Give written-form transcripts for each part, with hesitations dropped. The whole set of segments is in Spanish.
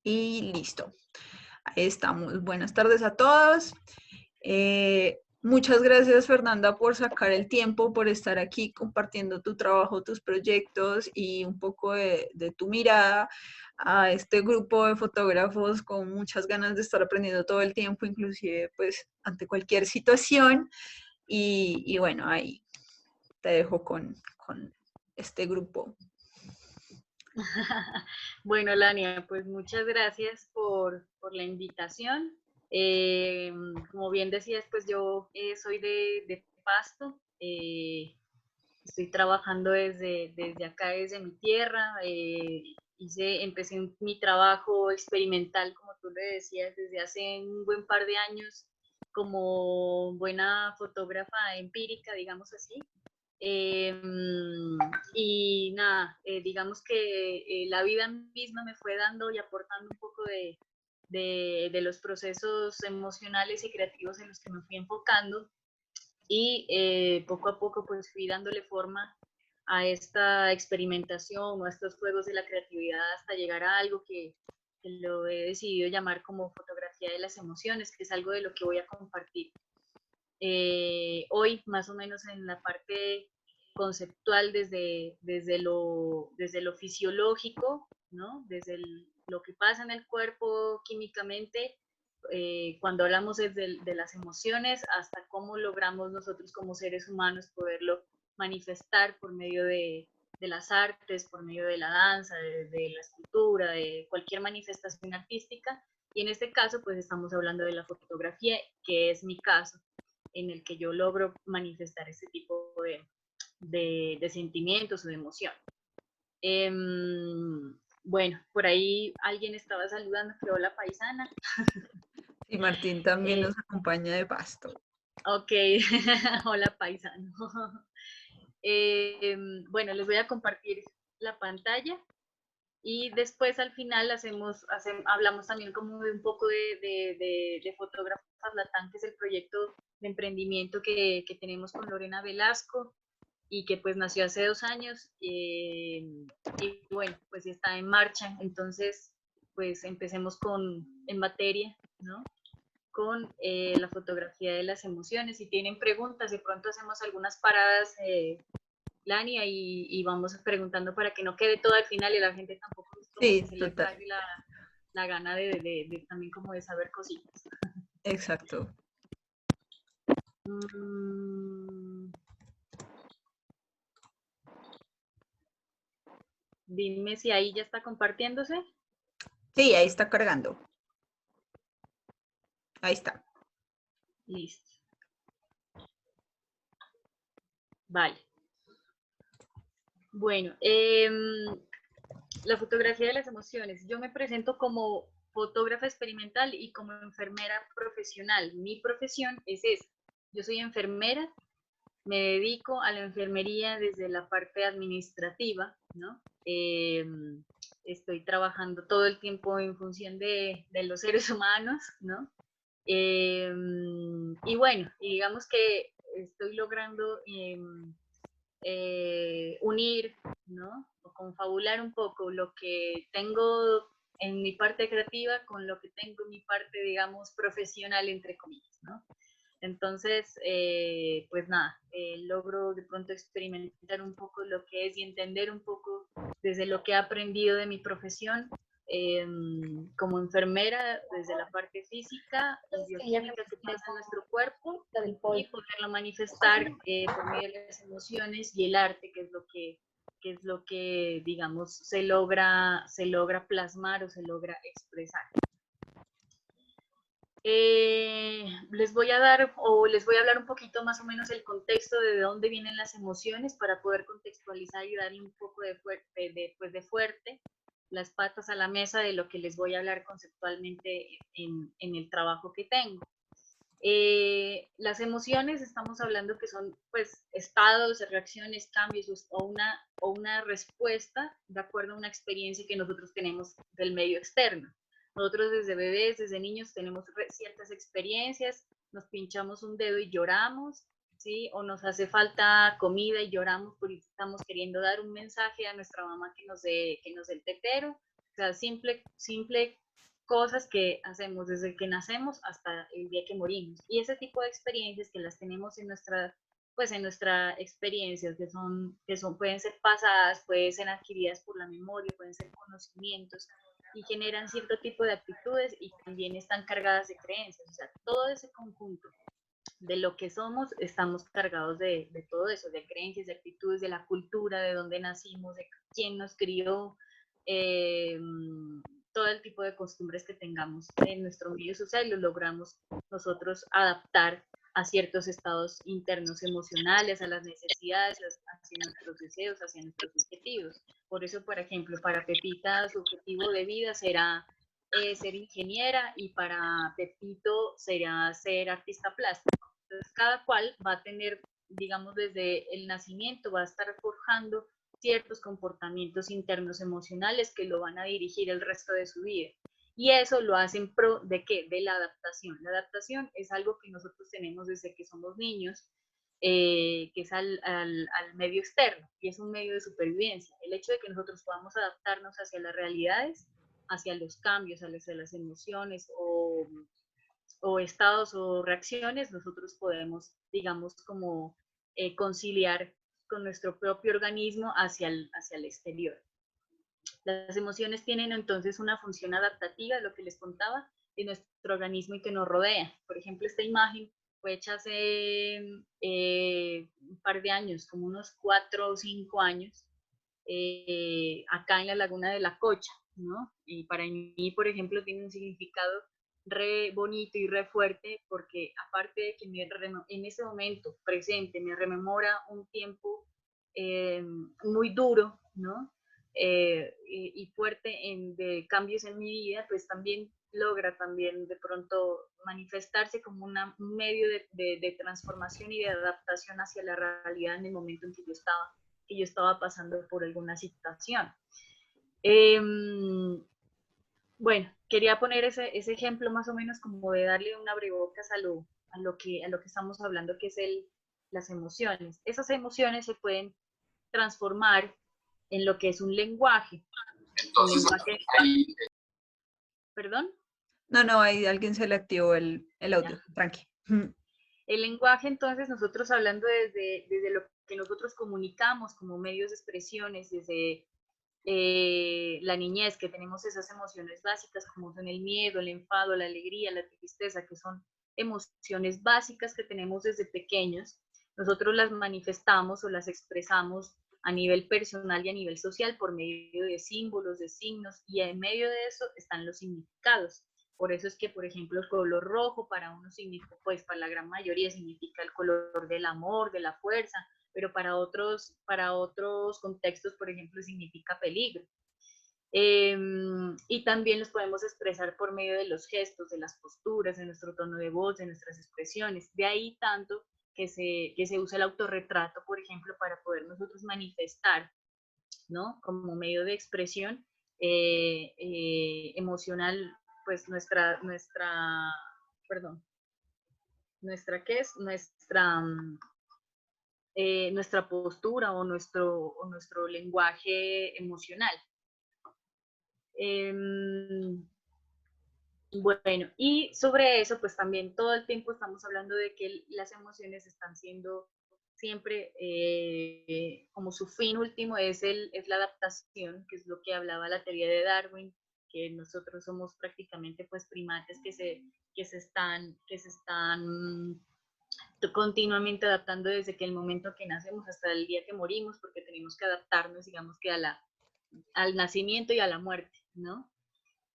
Y listo. Ahí estamos. Buenas tardes a todos. Muchas gracias, Fernanda, por sacar el tiempo, por estar aquí compartiendo tu trabajo, tus proyectos y un poco de tu mirada a este grupo de fotógrafos con muchas ganas de estar aprendiendo todo el tiempo, inclusive pues ante cualquier situación. Y bueno, ahí te dejo con este grupo. Bueno, Lania, pues muchas gracias por la invitación. Como bien decías, pues yo soy de Pasto, estoy trabajando desde acá, desde mi tierra. Empecé mi trabajo experimental, como tú le decías, desde hace un buen par de años, como buena fotógrafa empírica, digamos así. Eh, y nada, digamos que la vida misma me fue dando y aportando un poco de los procesos emocionales y creativos en los que me fui enfocando, y poco a poco pues fui dándole forma a esta experimentación o a estos juegos de la creatividad hasta llegar a algo que lo he decidido llamar como fotografía de las emociones, que es algo de lo que voy a compartir hoy, más o menos en la parte conceptual desde lo fisiológico, ¿no? Lo que pasa en el cuerpo químicamente, cuando hablamos de las emociones, hasta cómo logramos nosotros como seres humanos poderlo manifestar por medio de las artes, por medio de la danza, de la escultura, de cualquier manifestación artística. Y en este caso, pues estamos hablando de la fotografía, que es mi caso, en el que yo logro manifestar ese tipo de sentimientos o de emoción. Eh, bueno, por ahí alguien estaba saludando, que hola paisana. Y Martín también nos acompaña de Pasto. Ok, hola paisano. Bueno, les voy a compartir la pantalla y después al final hablamos también como de un poco de Fotógrafas Latán, que es el proyecto de emprendimiento que tenemos con Lorena Velasco y que pues nació hace 2 años y bueno, pues está en marcha. Entonces, pues empecemos en materia, ¿no? Con la fotografía de las emociones. Si tienen preguntas, de pronto hacemos algunas paradas, Lania, y vamos preguntando para que no quede todo al final y la gente tampoco como Sí, que se le total. acabe la gana de también como de saber cositas. Exacto. Dime si ahí ya está compartiéndose. Sí, ahí está cargando. Ahí está. Listo. Vale. Bueno, la fotografía de las emociones. Yo me presento como fotógrafa experimental y como enfermera profesional. Mi profesión es esa. Yo soy enfermera, me dedico a la enfermería desde la parte administrativa, ¿no? Estoy trabajando todo el tiempo en función de los seres humanos, ¿no? Y bueno, digamos que estoy logrando unir, ¿no? O confabular un poco lo que tengo en mi parte creativa con lo que tengo en mi parte, digamos, profesional, entre comillas, ¿no? Entonces, pues nada, logro de pronto experimentar un poco lo que es y entender un poco desde lo que he aprendido de mi profesión como enfermera, desde la parte física y bioquímica que pasa en nuestro cuerpo y poderlo manifestar por medio de las emociones y el arte, que es lo que digamos, se logra plasmar o se logra expresar. Les voy a hablar un poquito más o menos el contexto de dónde vienen las emociones para poder contextualizar y darle un poco de fuerte las patas a la mesa de lo que les voy a hablar conceptualmente en el trabajo que tengo. Las emociones estamos hablando que son pues estados, reacciones, cambios o una respuesta de acuerdo a una experiencia que nosotros tenemos del medio externo. Nosotros desde bebés, desde niños tenemos ciertas experiencias, nos pinchamos un dedo y lloramos, ¿sí? O nos hace falta comida y lloramos porque estamos queriendo dar un mensaje a nuestra mamá que nos dé el tetero. O sea, simple cosas que hacemos desde que nacemos hasta el día que morimos. Y ese tipo de experiencias que las tenemos en nuestra, pues en nuestra experiencia, pueden ser pasadas, pueden ser adquiridas por la memoria, pueden ser conocimientos, y generan cierto tipo de actitudes y también están cargadas de creencias. O sea, todo ese conjunto de lo que somos, estamos cargados de todo eso, de creencias, de actitudes, de la cultura, de dónde nacimos, de quién nos crió, eh, todo el tipo de costumbres que tengamos en nuestro medio social y lo logramos nosotros adaptar a ciertos estados internos emocionales, a las necesidades, hacia nuestros deseos, hacia nuestros objetivos. Por eso, por ejemplo, para Pepita su objetivo de vida será ser ingeniera y para Pepito será ser artista plástico. Entonces, cada cual va a tener, digamos, desde el nacimiento, va a estar forjando ciertos comportamientos internos emocionales que lo van a dirigir el resto de su vida. Y eso lo hacen pro de qué? De la adaptación. La adaptación es algo que nosotros tenemos desde que somos niños, que es al medio externo, y es un medio de supervivencia. El hecho de que nosotros podamos adaptarnos hacia las realidades, hacia los cambios, hacia las emociones o estados o reacciones, nosotros podemos, digamos, como conciliar con nuestro propio organismo hacia el exterior. Las emociones tienen entonces una función adaptativa, lo que les contaba, de nuestro organismo y que nos rodea. Por ejemplo, esta imagen fue hecha hace un par de años, como unos 4 o 5 años, acá en la laguna de La Cocha, ¿no? Y para mí, por ejemplo, tiene un significado re bonito y re fuerte, porque aparte de que en ese momento presente me rememora un tiempo muy duro, ¿no? Y fuerte de cambios en mi vida, pues también logra también de pronto manifestarse como un medio de transformación y de adaptación hacia la realidad en el momento en que yo estaba pasando por alguna situación. Eh, bueno, quería poner ese ejemplo más o menos como de darle un abrebocas a lo que estamos hablando, que es las emociones. Esas emociones se pueden transformar en lo que es un lenguaje. Un lenguaje, ¿perdón? No, no, ahí alguien se le activó el audio, Ya. tranqui. El lenguaje, entonces, nosotros hablando desde lo que nosotros comunicamos como medios de expresiones, desde la niñez, que tenemos esas emociones básicas como son el miedo, el enfado, la alegría, la tristeza, que son emociones básicas que tenemos desde pequeños, nosotros las manifestamos o las expresamos a nivel personal y a nivel social por medio de símbolos, de signos, y en medio de eso están los significados. Por eso es que, por ejemplo, el color rojo para uno significa, pues para la gran mayoría significa el color del amor, de la fuerza, pero para otros contextos, por ejemplo, significa peligro. Y también los podemos expresar por medio de los gestos, de las posturas, de nuestro tono de voz, de nuestras expresiones. De ahí tanto que se usa el autorretrato, por ejemplo, para poder nosotros manifestar, ¿no? Como medio de expresión emocional, pues perdón, ¿qué es? Nuestra postura o nuestro lenguaje emocional. Bueno, y sobre eso, pues también todo el tiempo estamos hablando de que las emociones están siendo siempre como su fin último es la adaptación, que es lo que hablaba la teoría de Darwin, que nosotros somos prácticamente pues primates que se están continuamente adaptando desde que el momento que nacemos hasta el día que morimos, porque tenemos que adaptarnos, digamos que al nacimiento y a la muerte, ¿no?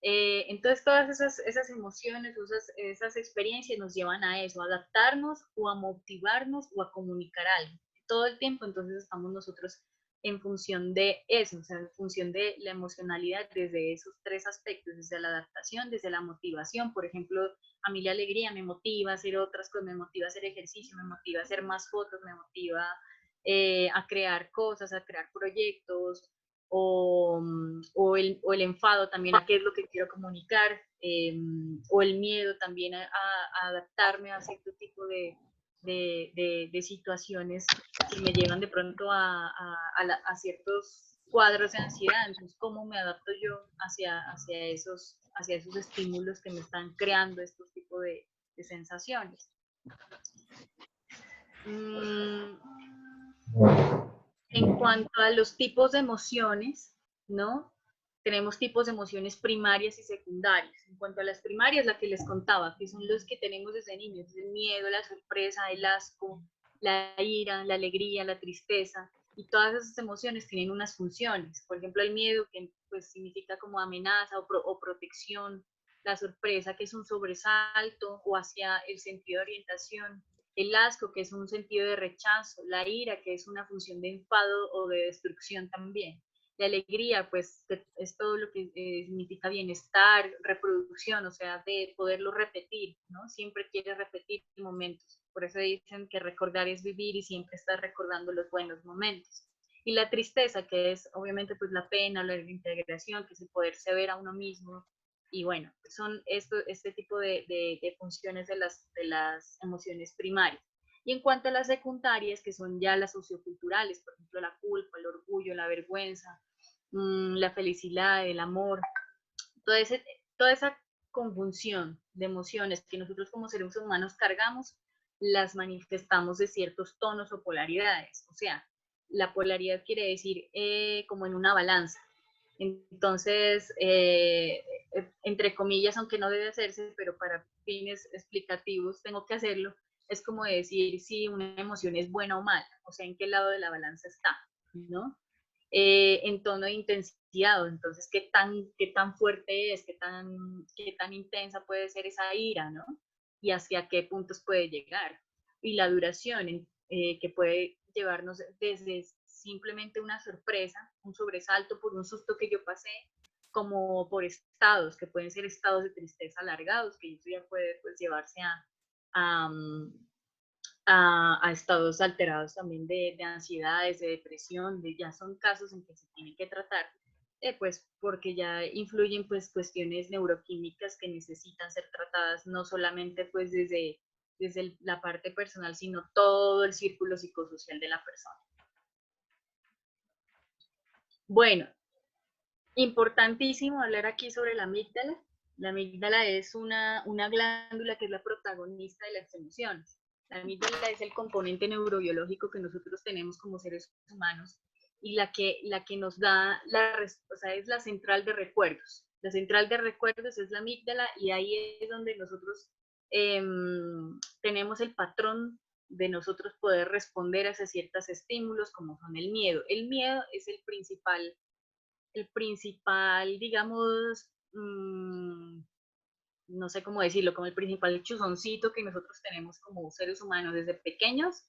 Entonces todas esas emociones, esas experiencias nos llevan a eso, a adaptarnos o a motivarnos o a comunicar algo. Todo el tiempo entonces estamos nosotros en función de eso, o sea, en función de la emocionalidad desde esos tres aspectos, desde la adaptación, desde la motivación. Por ejemplo, a mí la alegría me motiva a hacer otras cosas, me motiva a hacer ejercicio, me motiva a hacer más fotos, me motiva a crear cosas, a crear proyectos, o el enfado también a qué es lo que quiero comunicar, o el miedo también a adaptarme a cierto tipo de situaciones que me llevan de pronto a ciertos cuadros de ansiedad. Entonces, ¿cómo me adapto yo hacia esos estímulos que me están creando estos tipos de sensaciones? En cuanto a los tipos de emociones, ¿no? Tenemos tipos de emociones primarias y secundarias. En cuanto a las primarias, la que les contaba, que son los que tenemos desde niños, el miedo, la sorpresa, el asco, la ira, la alegría, la tristeza, y todas esas emociones tienen unas funciones. Por ejemplo, el miedo, que pues significa como amenaza o protección, la sorpresa, que es un sobresalto o hacia el sentido de orientación, el asco, que es un sentido de rechazo, la ira, que es una función de enfado o de destrucción también. La alegría, pues, es todo lo que significa bienestar, reproducción, o sea, de poderlo repetir, ¿no? Siempre quieres repetir momentos. Por eso dicen que recordar es vivir y siempre estás recordando los buenos momentos. Y la tristeza, que es obviamente pues la pena, la integración, que es el poderse ver a uno mismo. Y bueno, son este tipo de funciones de las emociones primarias. Y en cuanto a las secundarias, que son ya las socioculturales, por ejemplo, la culpa, el orgullo, la vergüenza, la felicidad, el amor, toda, toda esa conjunción de emociones que nosotros como seres humanos cargamos, las manifestamos de ciertos tonos o polaridades. O sea, la polaridad quiere decir como en una balanza. Entonces, entre comillas, aunque no debe hacerse, pero para fines explicativos tengo que hacerlo, es como decir si una emoción es buena o mala, o sea, en qué lado de la balanza está, ¿no? En tono de intensidad, entonces qué tan fuerte es, qué tan intensa puede ser esa ira, ¿no? Y hacia qué puntos puede llegar. Y la duración, que puede llevarnos desde simplemente una sorpresa, un sobresalto por un susto que yo pasé, como por estados, que pueden ser estados de tristeza alargados, que eso ya puede pues, llevarse a, a estados alterados también de ansiedades, de depresión, ya son casos en que se tienen que tratar, pues porque ya influyen pues cuestiones neuroquímicas que necesitan ser tratadas no solamente pues desde la parte personal, sino todo el círculo psicosocial de la persona. Bueno, importantísimo hablar aquí sobre la amígdala. La amígdala es una glándula que es la protagonista de las emociones. La amígdala es el componente neurobiológico que nosotros tenemos como seres humanos y la que nos da o sea, es la central de recuerdos. La central de recuerdos es la amígdala y ahí es donde nosotros tenemos el patrón de nosotros poder responder a ciertos estímulos como son el miedo. El miedo es el principal, digamos, no sé cómo decirlo, como el principal chuzoncito que nosotros tenemos como seres humanos desde pequeños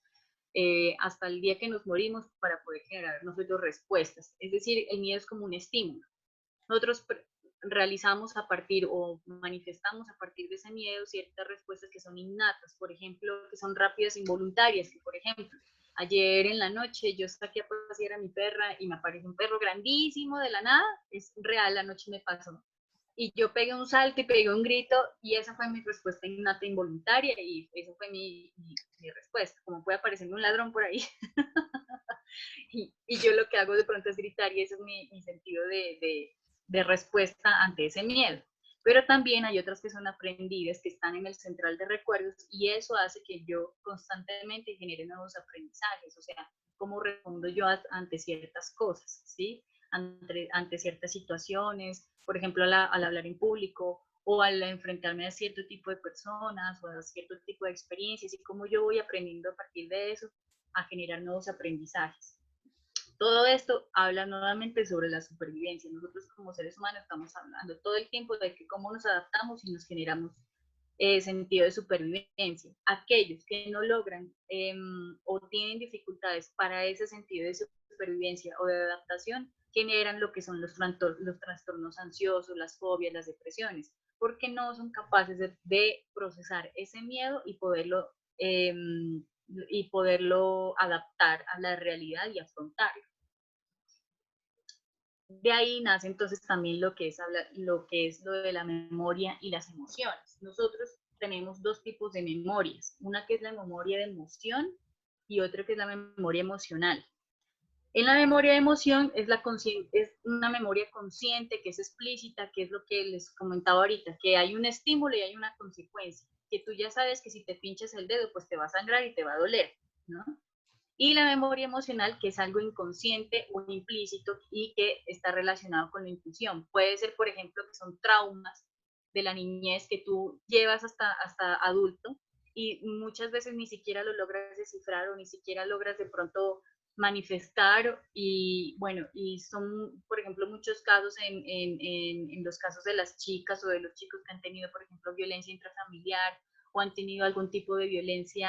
hasta el día que nos morimos para poder generar nosotros respuestas. Es decir, el miedo es como un estímulo. Nosotros realizamos a partir o manifestamos a partir de ese miedo ciertas respuestas que son innatas, por ejemplo, que son rápidas e involuntarias, que por ejemplo, ayer en la noche yo saqué a pasear a mi perra y me apareció un perro grandísimo de la nada, es real, la noche me pasó. Y yo pegué un salto y pegué un grito y esa fue mi respuesta innata involuntaria y esa fue mi respuesta. Como puede aparecerme un ladrón por ahí. y yo lo que hago de pronto es gritar y ese es mi sentido de respuesta ante ese miedo. Pero también hay otras que son aprendidas, que están en el central de recuerdos y eso hace que yo constantemente genere nuevos aprendizajes, o sea, cómo respondo yo ante ciertas cosas, ¿sí? Ante ciertas situaciones, por ejemplo, al hablar en público o al enfrentarme a cierto tipo de personas o a cierto tipo de experiencias y cómo yo voy aprendiendo a partir de eso a generar nuevos aprendizajes. Todo esto habla nuevamente sobre la supervivencia. Nosotros como seres humanos estamos hablando todo el tiempo de que cómo nos adaptamos y nos generamos sentido de supervivencia. Aquellos que no logran o tienen dificultades para ese sentido de supervivencia o de adaptación generan lo que son los trastornos ansiosos, las fobias, las depresiones, porque no son capaces de procesar ese miedo y poderlo adaptar a la realidad y afrontarlo. De ahí nace entonces también lo que es lo de la memoria y las emociones. Nosotros tenemos dos tipos de memorias, una que es la memoria de emoción y otra que es la memoria emocional. En la memoria de emoción es una memoria consciente, que es explícita, que es lo que les comentaba ahorita, que hay un estímulo y hay una consecuencia, que tú ya sabes que si te pinches el dedo, pues te va a sangrar y te va a doler, ¿no? Y la memoria emocional, que es algo inconsciente o implícito y que está relacionado con la intuición. Puede ser, por ejemplo, que son traumas de la niñez que tú llevas hasta adulto y muchas veces ni siquiera lo logras descifrar o ni siquiera logras de pronto manifestar y bueno, y son, por ejemplo, muchos casos en los casos de las chicas o de los chicos que han tenido, por ejemplo, violencia intrafamiliar o han tenido algún tipo de violencia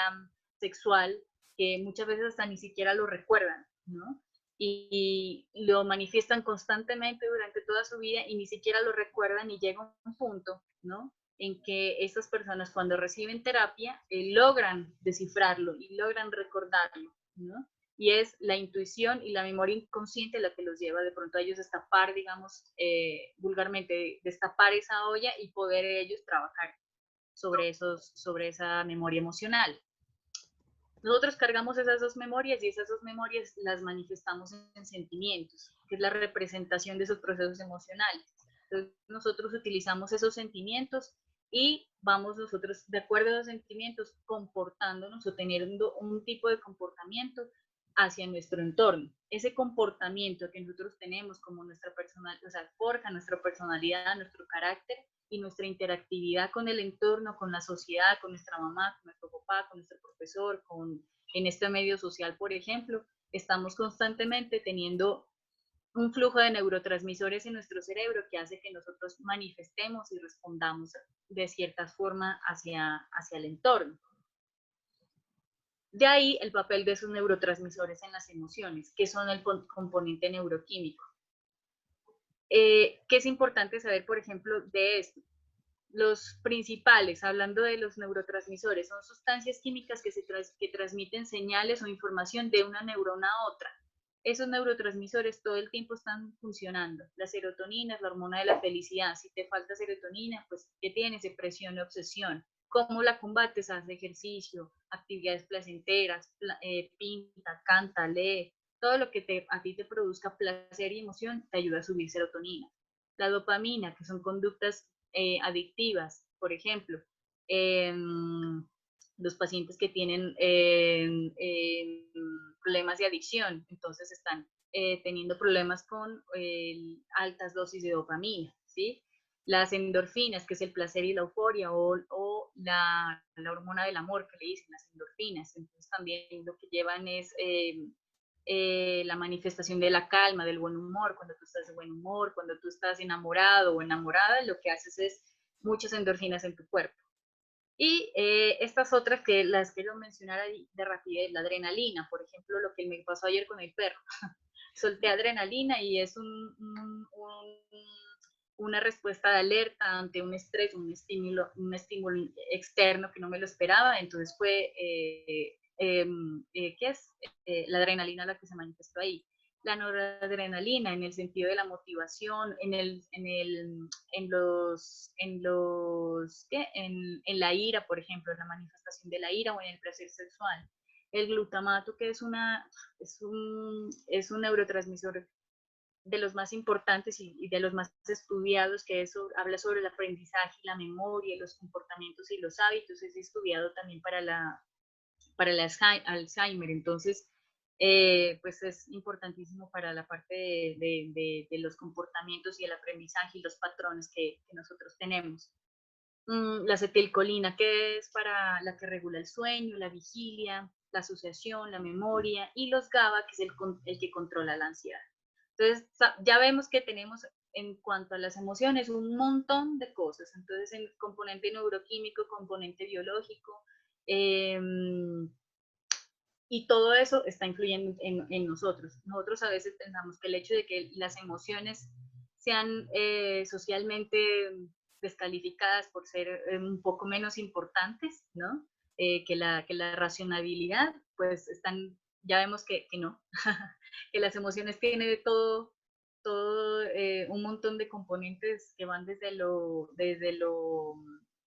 sexual, que muchas veces hasta ni siquiera lo recuerdan, ¿no? Y lo manifiestan constantemente durante toda su vida y ni siquiera lo recuerdan y llega un punto, ¿no? En que estas personas cuando reciben terapia logran descifrarlo y logran recordarlo, ¿no? Y es la intuición y la memoria inconsciente la que los lleva de pronto a ellos a destapar, digamos, vulgarmente, destapar esa olla y poder ellos trabajar sobre esa memoria emocional. Nosotros cargamos esas dos memorias y esas dos memorias las manifestamos en sentimientos, que es la representación de esos procesos emocionales. Entonces, nosotros utilizamos esos sentimientos y vamos nosotros, de acuerdo a los sentimientos, comportándonos o teniendo un tipo de comportamiento hacia nuestro entorno. Ese comportamiento que nosotros tenemos como nuestra personalidad, o sea, forja nuestra personalidad, nuestro carácter y nuestra interactividad con el entorno, con la sociedad, con nuestra mamá, con nuestro papá, con nuestro profesor, en este medio social, por ejemplo, estamos constantemente teniendo un flujo de neurotransmisores en nuestro cerebro que hace que nosotros manifestemos y respondamos de cierta forma hacia el entorno. De ahí el papel de esos neurotransmisores en las emociones, que son el componente neuroquímico. ¿Qué es importante saber, por ejemplo, de esto? Los principales, hablando de los neurotransmisores, son sustancias químicas que transmiten señales o información de una neurona a otra. Esos neurotransmisores todo el tiempo están funcionando. La serotonina es la hormona de la felicidad. Si te falta serotonina, pues ¿qué tienes? Depresión y obsesión. ¿Cómo la combates? Haz ejercicio, actividades placenteras, pinta, canta, lee. Todo lo que a ti te produzca placer y emoción te ayuda a subir serotonina. La dopamina, que son conductas adictivas, por ejemplo, los pacientes que tienen problemas de adicción, entonces están teniendo problemas con altas dosis de dopamina, ¿sí? Las endorfinas, que es el placer y la euforia, o la hormona del amor, que le dicen las endorfinas, entonces también lo que llevan es la manifestación de la calma, del buen humor, cuando tú estás de buen humor, cuando tú estás enamorado o enamorada, lo que haces es muchas endorfinas en tu cuerpo. Y estas otras que las quiero mencionar de rapidez, la adrenalina, por ejemplo, lo que me pasó ayer con el perro. Solté adrenalina y es una respuesta de alerta ante un estrés, un estímulo externo que no me lo esperaba, entonces fue ¿qué es? La adrenalina la que se manifestó ahí. La noradrenalina en el sentido de la motivación, en la ira, por ejemplo, en la manifestación de la ira o en el placer sexual. El glutamato, que es un neurotransmisor de los más importantes y de los más estudiados, que eso habla sobre el aprendizaje, la memoria, los comportamientos y los hábitos, es estudiado también para el Alzheimer. Entonces, pues es importantísimo para la parte de los comportamientos y el aprendizaje y los patrones que nosotros tenemos. La acetilcolina, que es para la que regula el sueño, la vigilia, la asociación, la memoria, y los GABA, que es el que controla la ansiedad. Entonces, ya vemos que tenemos en cuanto a las emociones un montón de cosas. Entonces, el componente neuroquímico, componente biológico, y todo eso está influyendo en nosotros. Nosotros a veces pensamos que el hecho de que las emociones sean socialmente descalificadas por ser un poco menos importantes, ¿no? Que la racionalidad, pues ya vemos que no, que las emociones tienen de todo un montón de componentes que van desde lo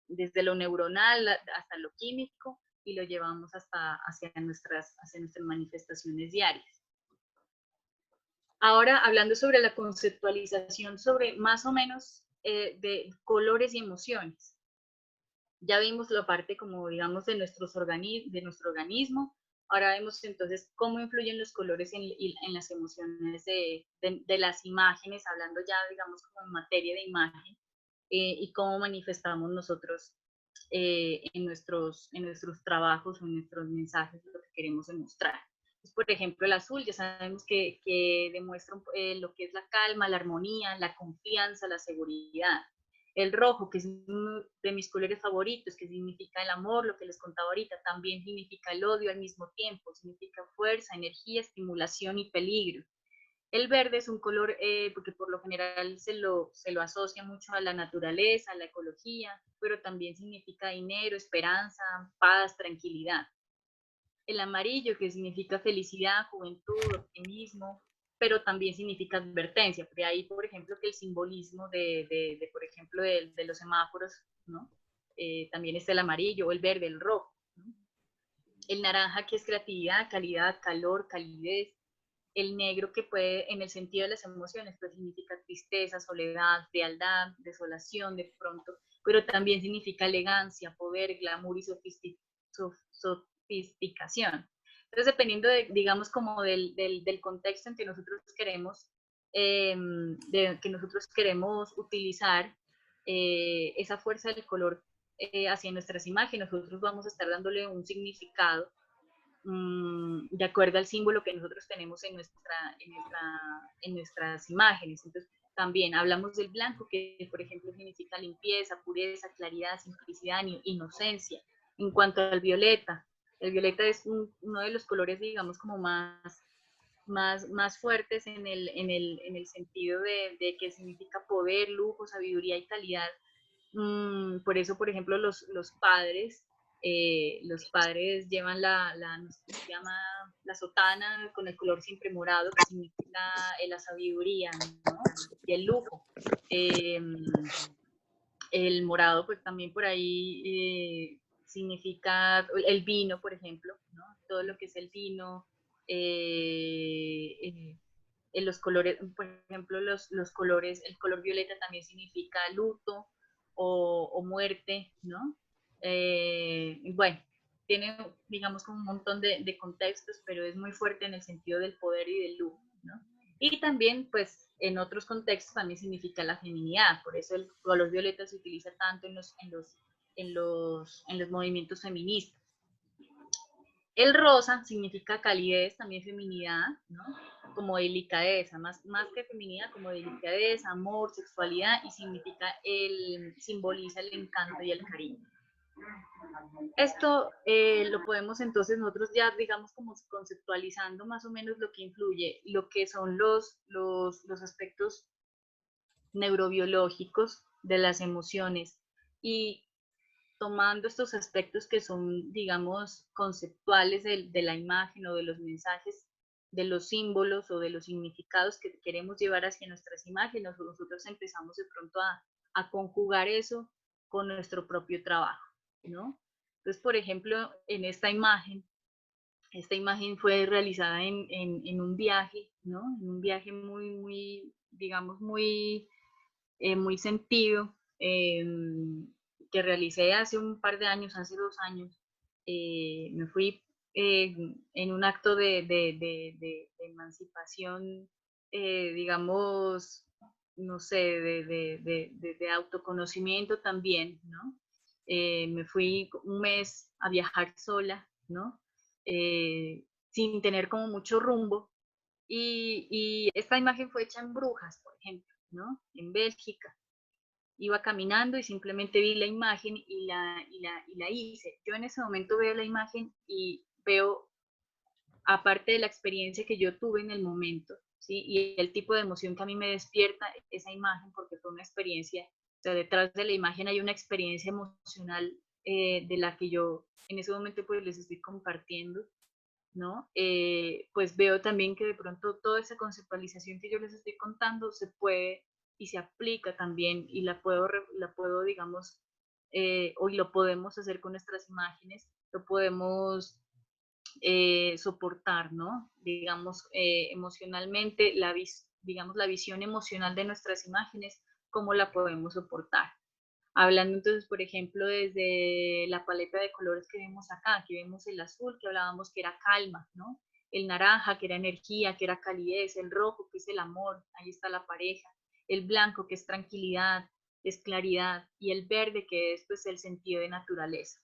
desde lo neuronal hasta lo químico y lo llevamos hacia nuestras manifestaciones diarias. Ahora, hablando sobre la conceptualización sobre más o menos de colores y emociones. Ya vimos la parte como, digamos, de nuestro organismo. Ahora vemos entonces cómo influyen los colores en las emociones de las imágenes, hablando ya, digamos, como en materia de imagen, y cómo manifestamos nosotros en nuestros trabajos o en nuestros mensajes lo que queremos demostrar. Pues, por ejemplo, el azul, ya sabemos que demuestra lo que es la calma, la armonía, la confianza, la seguridad. El rojo, que es uno de mis colores favoritos, que significa el amor, lo que les contaba ahorita, también significa el odio al mismo tiempo, significa fuerza, energía, estimulación y peligro. El verde es un color, porque por lo general se lo asocia mucho a la naturaleza, a la ecología, pero también significa dinero, esperanza, paz, tranquilidad. El amarillo, que significa felicidad, juventud, optimismo, pero también significa advertencia. Porque ahí, por ejemplo, que el simbolismo por ejemplo, de los semáforos, ¿no? También está el amarillo, el verde, el rojo, ¿no? El naranja, que es creatividad, calidad, calor, calidez. El negro, que puede, en el sentido de las emociones, pues significa tristeza, soledad, frialdad, desolación de pronto, pero también significa elegancia, poder, glamour y sofisticación. Entonces, dependiendo, digamos, como del contexto en que nosotros queremos, que nosotros queremos utilizar esa fuerza del color hacia nuestras imágenes, nosotros vamos a estar dándole un significado de acuerdo al símbolo que nosotros tenemos en nuestras imágenes. Entonces, también hablamos del blanco, que por ejemplo significa limpieza, pureza, claridad, simplicidad, inocencia. En cuanto al violeta, el violeta es uno de los colores, digamos, como más fuertes en el sentido de que significa poder, lujo, sabiduría y calidad. Por eso, por ejemplo, los padres llevan no sé cómo se llama, la sotana con el color siempre morado, que significa la sabiduría, ¿no? Y el lujo. El morado, pues también por ahí significa el vino, por ejemplo, ¿no? Todo lo que es el vino, en los colores, por ejemplo, los colores, el color violeta también significa luto o muerte, ¿no? Bueno, tiene, digamos, como un montón de contextos, pero es muy fuerte en el sentido del poder y del lujo, ¿no? Y también, pues, en otros contextos también significa la feminidad, por eso el color violeta se utiliza tanto en los movimientos feministas. El rosa significa calidez, también feminidad, ¿no? Como delicadeza, más que feminidad, como delicadeza, amor, sexualidad, y simboliza el encanto y el cariño. Esto lo podemos entonces nosotros ya, digamos, como conceptualizando más o menos lo que influye, lo que son los aspectos neurobiológicos de las emociones y tomando estos aspectos que son, digamos, conceptuales de la imagen o de los mensajes, de los símbolos o de los significados que queremos llevar hacia nuestras imágenes, nosotros empezamos de pronto a conjugar eso con nuestro propio trabajo, ¿no? Entonces, por ejemplo, en esta imagen fue realizada en un viaje, ¿no? En un viaje muy, digamos, muy sentido, que realicé hace un par de años, hace 2 años. Me fui en un acto de emancipación, digamos, no sé, de autoconocimiento también, ¿no? Me fui un mes a viajar sola, ¿no? Sin tener como mucho rumbo. Y esta imagen fue hecha en Brujas, por ejemplo, ¿no? En Bélgica. Iba caminando y simplemente vi la imagen y la hice. Yo en ese momento veo la imagen y veo, aparte de la experiencia que yo tuve en el momento, ¿sí? Y el tipo de emoción que a mí me despierta esa imagen, porque fue una experiencia, o sea, detrás de la imagen hay una experiencia emocional de la que yo en ese momento pues les estoy compartiendo, ¿no? Pues veo también que de pronto toda esa conceptualización que yo les estoy contando se puede y se aplica también y la puedo digamos, hoy lo podemos hacer con nuestras imágenes, lo podemos soportar, ¿no? Digamos, emocionalmente, digamos, la visión emocional de nuestras imágenes, cómo la podemos soportar. Hablando entonces, por ejemplo, desde la paleta de colores que vemos acá, aquí vemos el azul, que hablábamos que era calma, ¿no? El naranja, que era energía, que era calidez, el rojo, que es el amor, ahí está la pareja, el blanco, que es tranquilidad, es claridad, y el verde, que es pues el sentido de naturaleza.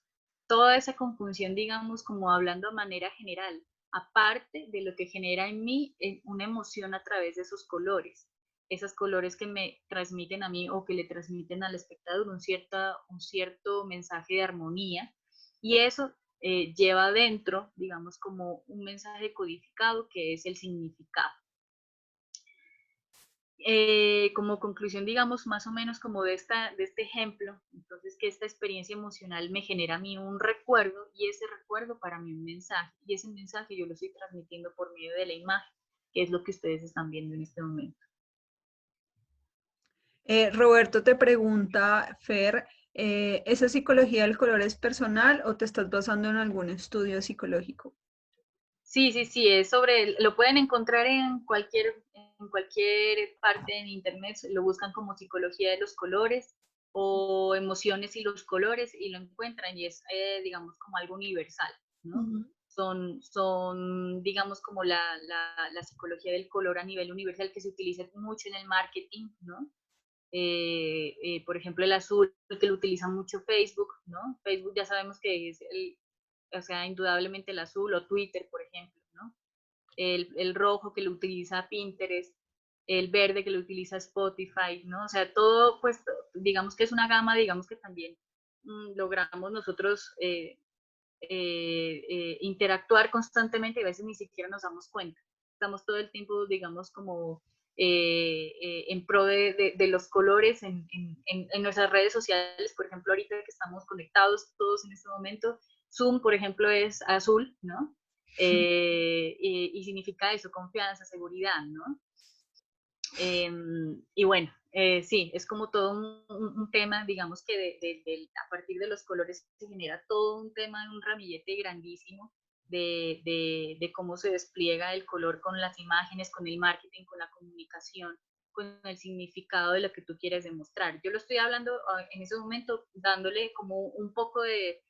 Toda esa conjunción, digamos, como hablando de manera general, aparte de lo que genera en mí una emoción a través de esos colores, esos colores que me transmiten a mí o que le transmiten al espectador un cierto mensaje de armonía, y eso lleva adentro, digamos, como un mensaje codificado que es el significado. Como conclusión, digamos, más o menos como de este ejemplo, entonces que esta experiencia emocional me genera a mí un recuerdo, y ese recuerdo para mí un mensaje, y ese mensaje yo lo estoy transmitiendo por medio de la imagen, que es lo que ustedes están viendo en este momento. Roberto te pregunta, Fer, ¿esa psicología del color es personal o te estás basando en algún estudio psicológico? Sí, sí, sí, es sobre, lo pueden encontrar en cualquier parte en internet, lo buscan como psicología de los colores o emociones y los colores y lo encuentran, y es, digamos, como algo universal, ¿no? Ujú. Son digamos, como la psicología del color a nivel universal que se utiliza mucho en el marketing, ¿no? Por ejemplo, el azul, que lo utiliza mucho Facebook, ¿no? Facebook ya sabemos que es o sea, indudablemente el azul, o Twitter, por ejemplo, ¿no? El rojo que lo utiliza Pinterest, el verde que lo utiliza Spotify, ¿no? O sea, todo, pues, digamos que es una gama, digamos que también logramos nosotros interactuar constantemente, y a veces ni siquiera nos damos cuenta. Estamos todo el tiempo, digamos, como en pro de los colores en nuestras redes sociales. Por ejemplo, ahorita que estamos conectados todos en este momento, Zoom, por ejemplo, es azul, ¿no? Y significa eso, confianza, seguridad, ¿no? Y bueno, sí, es como todo un tema, digamos que a partir de los colores se genera todo un tema, un ramillete grandísimo de cómo se despliega el color con las imágenes, con el marketing, con la comunicación, con el significado de lo que tú quieres demostrar. Yo lo estoy hablando en ese momento, dándole como un poco de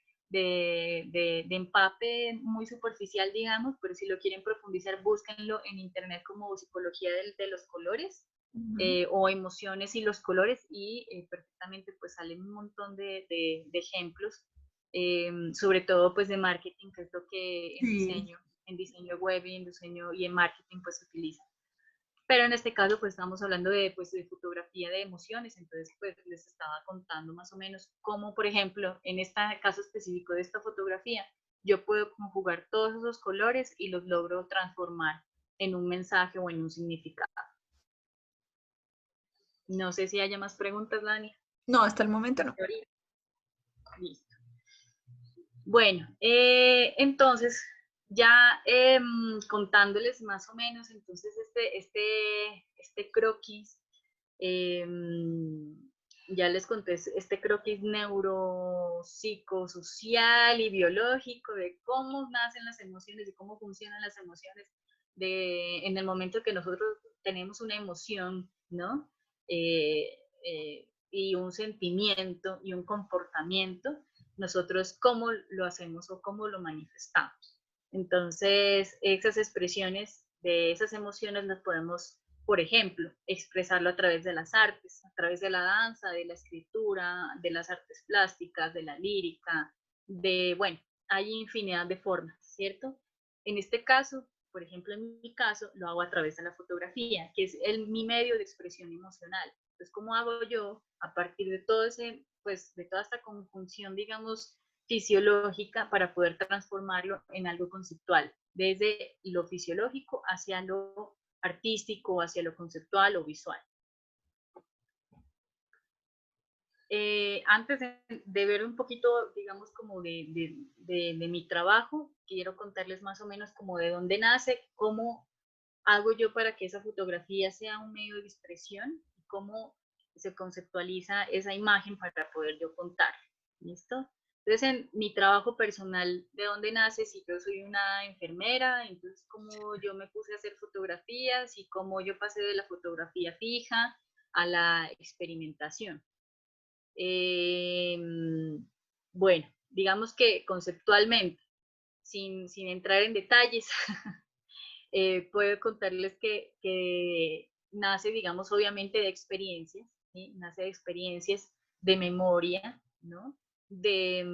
empape muy superficial, digamos, pero si lo quieren profundizar, búsquenlo en internet como psicología de los colores Ujú. o emociones y los colores, y perfectamente pues salen un montón de ejemplos, sobre todo pues de marketing, que es lo que Sí. en diseño web y en diseño y en marketing pues se utiliza. Pero en este caso, pues estamos hablando pues, de fotografía de emociones, entonces pues les estaba contando más o menos cómo, por ejemplo, en este caso específico de esta fotografía, yo puedo conjugar todos esos colores y los logro transformar en un mensaje o en un significado. No sé si haya más preguntas, Lani. No, hasta el momento no. Listo. Bueno, entonces, ya contándoles más o menos, entonces este croquis, eh, ya les conté este croquis neuropsicosocial y biológico de cómo nacen las emociones y cómo funcionan las emociones en el momento que nosotros tenemos una emoción, ¿no? Y un sentimiento y un comportamiento, nosotros cómo lo hacemos o cómo lo manifestamos. Entonces, esas expresiones de esas emociones las podemos, por ejemplo, expresarlo a través de las artes, a través de la danza, de la escritura, de las artes plásticas, de la lírica, bueno, hay infinidad de formas, ¿cierto? En este caso, por ejemplo, en mi caso, lo hago a través de la fotografía, que es mi medio de expresión emocional. Entonces, ¿cómo hago yo a partir de todo pues, de toda esta conjunción, digamos, fisiológica, para poder transformarlo en algo conceptual, desde lo fisiológico hacia lo artístico, hacia lo conceptual o visual? Antes de ver un poquito, digamos, como de mi trabajo, quiero contarles más o menos como de dónde nace, cómo hago yo para que esa fotografía sea un medio de expresión, y cómo se conceptualiza esa imagen para poder yo contar. ¿Listo? Entonces, en mi trabajo personal, ¿de dónde nace? Si yo soy una enfermera, entonces cómo yo me puse a hacer fotografías y cómo yo pasé de la fotografía fija a la experimentación. Eh, bueno, digamos que conceptualmente, sin entrar en detalles, puedo contarles que nace, digamos, obviamente de experiencias, ¿sí? Nace de experiencias de memoria, ¿no? De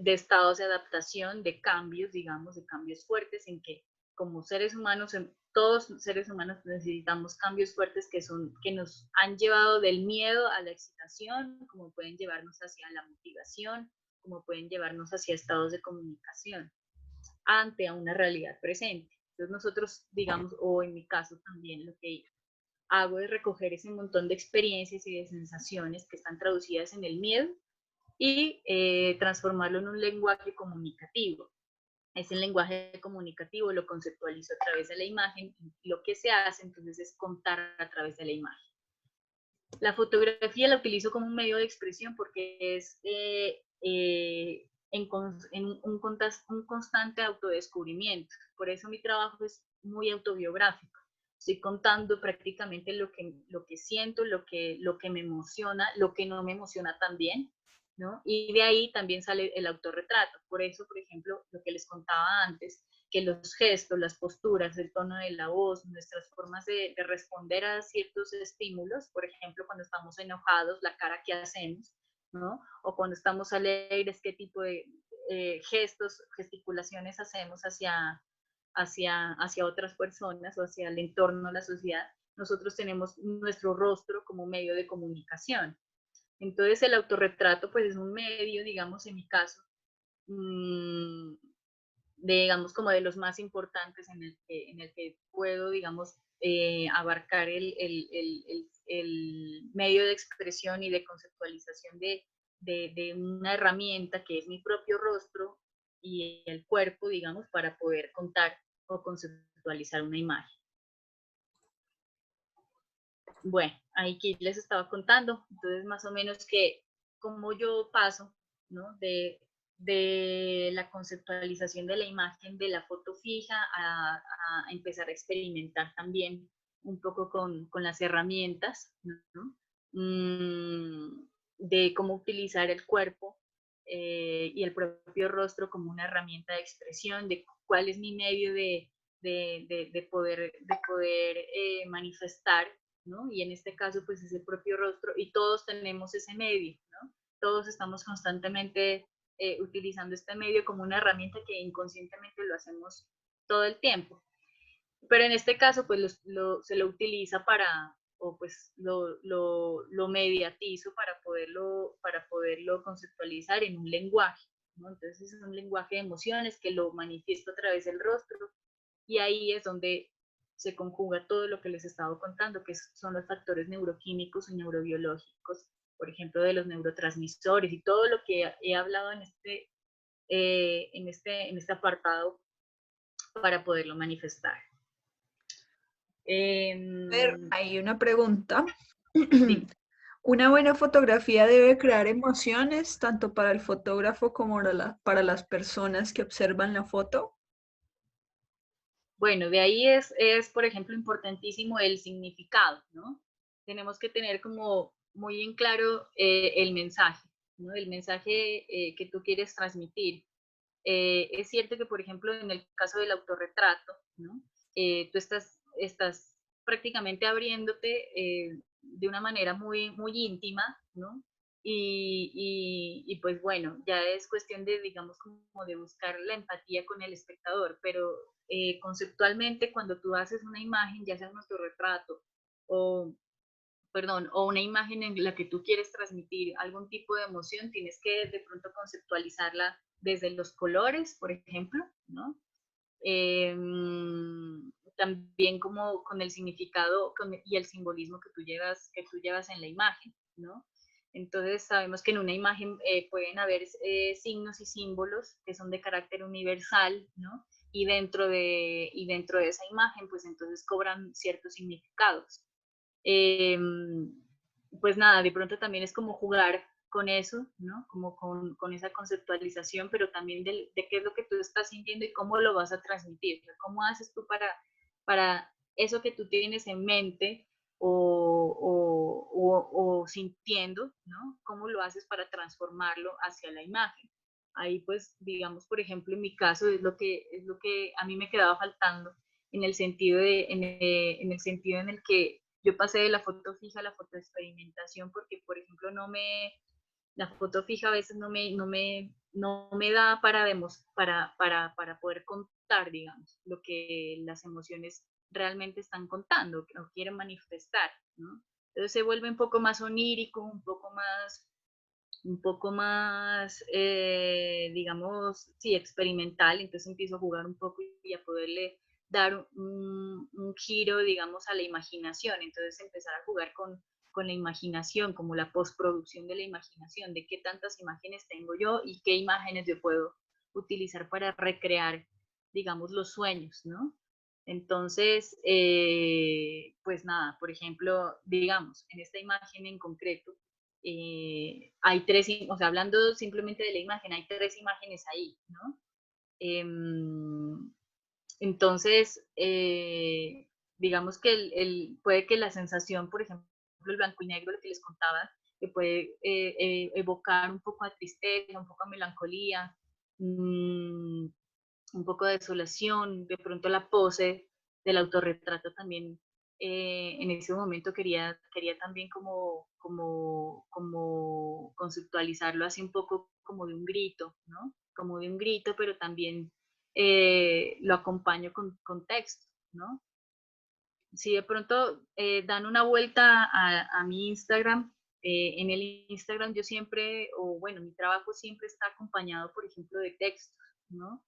estados de adaptación, de cambios, digamos, de cambios fuertes en que como seres humanos, todos seres humanos necesitamos cambios fuertes que nos han llevado del miedo a la excitación, como pueden llevarnos hacia la motivación, como pueden llevarnos hacia estados de comunicación ante a una realidad presente. Entonces nosotros, digamos, o en mi caso también, lo que hago es recoger ese montón de experiencias y de sensaciones que están traducidas en el miedo y transformarlo en un lenguaje comunicativo. Ese lenguaje comunicativo lo conceptualizo a través de la imagen y lo que se hace entonces es contar a través de la imagen. La fotografía la utilizo como un medio de expresión porque es en un constante autodescubrimiento. Por eso mi trabajo es muy autobiográfico. Estoy contando prácticamente lo que siento, lo que me emociona, lo que no me emociona también, ¿no? Y de ahí también sale el autorretrato. Por eso, por ejemplo, lo que les contaba antes, que los gestos, las posturas, el tono de la voz, nuestras formas de responder a ciertos estímulos, por ejemplo, cuando estamos enojados, la cara que hacemos, ¿no? O cuando estamos alegres, qué tipo de gestos, gesticulaciones hacemos hacia otras personas o hacia el entorno, la sociedad. Nosotros tenemos nuestro rostro como medio de comunicación. Entonces el autorretrato pues es un medio, digamos, en mi caso, mmm, digamos, como de los más importantes en el que puedo, digamos, abarcar el medio de expresión y de conceptualización de una herramienta que es mi propio rostro y el cuerpo, digamos, para poder contar o conceptualizar una imagen. Bueno, ahí que les estaba contando, entonces más o menos que cómo yo paso, ¿no? De la conceptualización de la imagen de la foto fija a empezar a experimentar también un poco con las herramientas, ¿no? De cómo utilizar el cuerpo y el propio rostro como una herramienta de expresión, de cuál es mi medio de poder manifestar, ¿no? Y en este caso, pues es el propio rostro y todos tenemos ese medio, ¿no? Todos estamos constantemente utilizando este medio como una herramienta que inconscientemente lo hacemos todo el tiempo. Pero en este caso, pues se lo utiliza para, o pues lo mediatizo para poderlo conceptualizar en un lenguaje, ¿no? Entonces es un lenguaje de emociones que lo manifiesto a través del rostro y ahí es donde se conjuga todo lo que les he estado contando, que son los factores neuroquímicos y neurobiológicos, por ejemplo, de los neurotransmisores y todo lo que he hablado en este apartado para poderlo manifestar. A ver, hay una pregunta. Dime. Una buena fotografía debe crear emociones tanto para el fotógrafo como para las personas que observan la foto. Bueno, de ahí por ejemplo, importantísimo el significado, ¿no? Tenemos que tener como muy en claro el mensaje, ¿no? El mensaje que tú quieres transmitir. Es cierto que, por ejemplo, en el caso del autorretrato, ¿no? Tú estás prácticamente abriéndote de una manera muy íntima, ¿no? Pues bueno, ya es cuestión de, digamos, como de buscar la empatía con el espectador, pero conceptualmente cuando tú haces una imagen, ya sea un autorretrato o perdón, o una imagen en la que tú quieres transmitir algún tipo de emoción, tienes que de pronto conceptualizarla desde los colores, por ejemplo, ¿no? Eh, también como con el significado y el simbolismo que tú llevas en la imagen, ¿no? Entonces sabemos que en una imagen pueden haber signos y símbolos que son de carácter universal, ¿no? Y dentro de esa imagen, pues entonces cobran ciertos significados. Eh, pues nada, de pronto también es como jugar con eso, ¿no? Como con esa conceptualización, pero también de qué es lo que tú estás sintiendo y cómo lo vas a transmitir. O sea, ¿cómo haces tú para eso que tú tienes en mente o sintiendo, ¿no? ¿Cómo lo haces para transformarlo hacia la imagen? Ahí pues, digamos, por ejemplo, en mi caso es lo que a mí me quedaba faltando en el sentido en el sentido en el que yo pasé de la foto fija a la foto de experimentación porque, por ejemplo, la foto fija a veces no me da para poder contar, digamos, lo que las emociones realmente están contando, que no quieren manifestar, ¿no? Entonces se vuelve un poco más onírico, un poco más, digamos, sí, experimental, entonces empiezo a jugar un poco y a poderle dar un giro, digamos, a la imaginación, entonces empezar a jugar con la imaginación, como la postproducción de la imaginación, de qué tantas imágenes tengo yo y qué imágenes yo puedo utilizar para recrear, digamos, los sueños, ¿no? Entonces, pues nada, por ejemplo, digamos, en esta imagen en concreto, hay tres, o sea, hablando simplemente de la imagen, hay tres imágenes ahí, ¿no? Entonces, digamos que puede que la sensación, por ejemplo, el blanco y negro, lo que les contaba, que puede evocar un poco de tristeza, un poco de melancolía, un poco de desolación, de pronto la pose del autorretrato también en ese momento quería también como conceptualizarlo así un poco como de un grito, ¿no? Como de un grito, pero también lo acompaño con texto, ¿no? Si de pronto dan una vuelta a mi Instagram, en el Instagram yo siempre, o bueno, mi trabajo siempre está acompañado, por ejemplo, de textos, ¿no?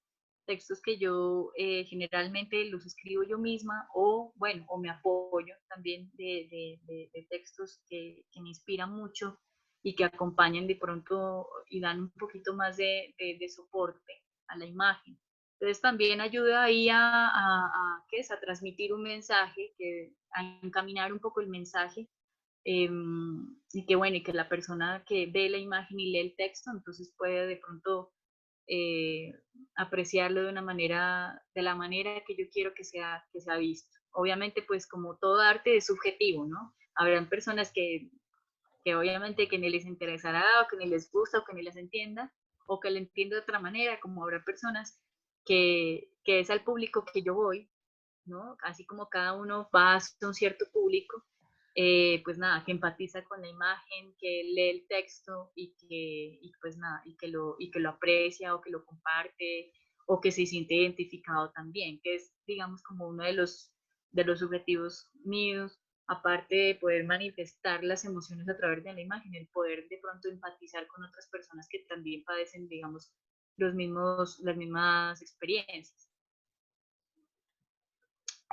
Textos que yo generalmente los escribo yo misma o, bueno, o me apoyo también de textos que me inspiran mucho y que acompañan de pronto y dan un poquito más de soporte a la imagen. Entonces también ayuda ahí ¿qué es? A transmitir un mensaje, a encaminar un poco el mensaje y que bueno, y que la persona que ve la imagen y lee el texto, entonces puede de pronto eh, apreciarlo de una manera, de la manera que yo quiero que sea visto. Obviamente, pues como todo arte es subjetivo, ¿no? Habrán personas que obviamente que ni les interesará o que ni les gusta o que ni les entienda o que le entienda de otra manera, como habrá personas que es al público que yo voy, ¿no? Así como cada uno va a un cierto público, pues nada, que empatiza con la imagen, que lee el texto y pues nada, y que lo aprecia o que lo comparte o que se siente identificado también, que es, digamos, como uno de los objetivos míos, aparte de poder manifestar las emociones a través de la imagen, el poder de pronto empatizar con otras personas que también padecen, digamos, las mismas experiencias.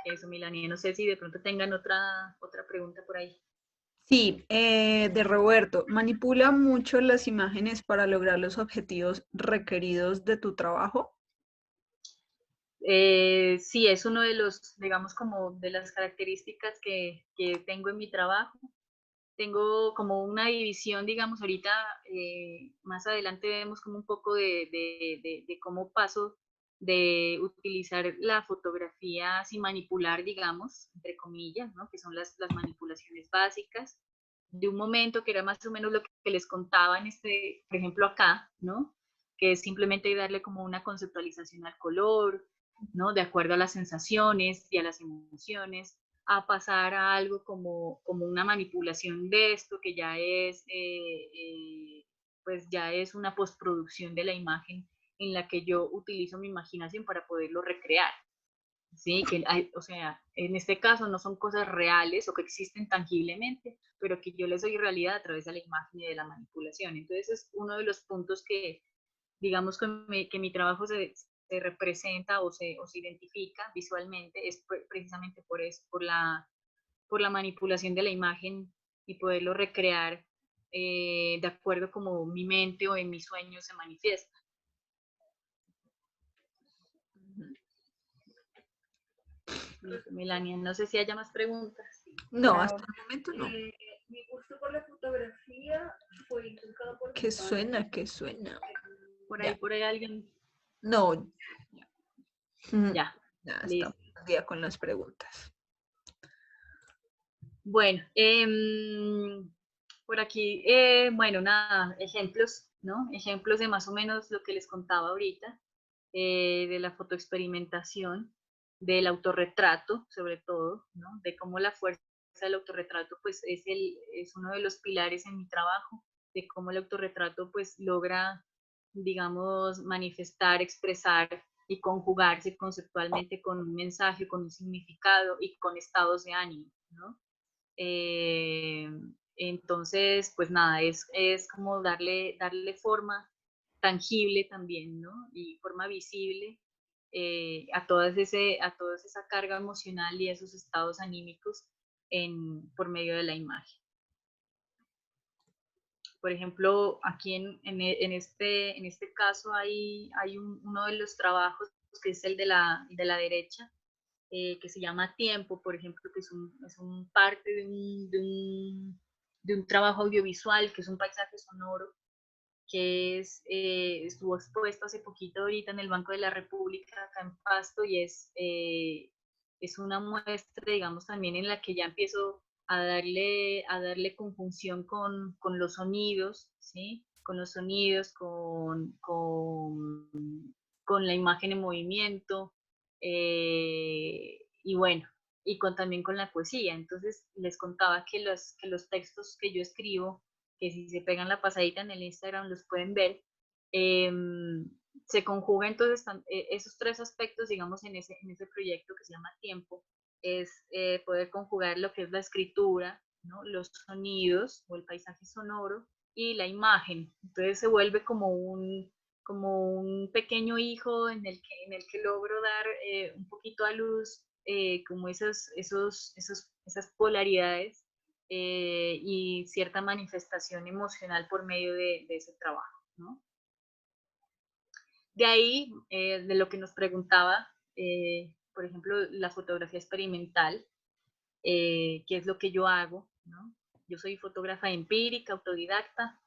Eso, Milani, no sé si de pronto tengan otra pregunta por ahí. Sí, de Roberto, ¿manipula mucho las imágenes para lograr los objetivos requeridos de tu trabajo? Sí, es uno de los, digamos, como de las características que tengo en mi trabajo. Tengo como una división, digamos, ahorita más adelante vemos como un poco de cómo paso de utilizar la fotografía sin manipular, digamos, entre comillas, ¿no? Que son las manipulaciones básicas, de un momento que era más o menos lo que les contaba en por ejemplo, acá, ¿no? Que es simplemente darle como una conceptualización al color, ¿no? De acuerdo a las sensaciones y a las emociones, a pasar a algo como una manipulación de esto, que ya pues ya es una postproducción de la imagen en la que yo utilizo mi imaginación para poderlo recrear. Sí, o sea, en este caso no son cosas reales o que existen tangiblemente, pero que yo les doy realidad a través de la imagen y de la manipulación. Entonces es uno de los puntos que, digamos, que mi trabajo se representa o se identifica visualmente, es precisamente por eso, por la manipulación de la imagen y poderlo recrear de acuerdo como mi mente o en mis sueños se manifiesta. Melania, no sé si haya más preguntas. No, hasta el momento no. Mi gusto por la fotografía fue inculcado por ¿Qué suena? ¿Qué suena? Por ahí alguien. No. Ya, Ya, listo. estamos al día con las preguntas. Bueno, por aquí, bueno, nada, ejemplos, ¿no? Ejemplos de más o menos lo que les contaba ahorita, de la fotoexperimentación, del autorretrato, sobre todo, ¿no? De cómo la fuerza del autorretrato, pues, es uno de los pilares en mi trabajo, de cómo el autorretrato, pues, logra, digamos, manifestar, expresar y conjugarse conceptualmente con un mensaje, con un significado y con estados de ánimo, ¿no? Entonces, pues nada, es como darle forma tangible también, ¿no? Y forma visible a toda esa carga emocional y esos estados anímicos por medio de la imagen. Por ejemplo, aquí en este caso hay uno de los trabajos que es el de la derecha, que se llama Tiempo, por ejemplo, que es un parte de un trabajo audiovisual, que es un paisaje sonoro, que estuvo expuesto hace poquito ahorita en el Banco de la República, acá en Pasto, y es una muestra, digamos, también en la que ya empiezo a darle conjunción con los sonidos, ¿sí? Con los sonidos, con la imagen en movimiento, y bueno, y también con la poesía. Entonces les contaba que los textos que yo escribo, que si se pegan la pasadita en el Instagram los pueden ver, se conjuga entonces esos tres aspectos, digamos, en ese proyecto que se llama Tiempo, es poder conjugar lo que es la escritura, ¿no? Los sonidos o el paisaje sonoro y la imagen. Entonces se vuelve como un pequeño hijo en el que logro dar un poquito a luz como esas polaridades y cierta manifestación emocional por medio de ese trabajo, ¿no? De ahí, de lo que nos preguntaba, por ejemplo, la fotografía experimental, qué es lo que yo hago, ¿no? Yo soy fotógrafa empírica, autodidacta,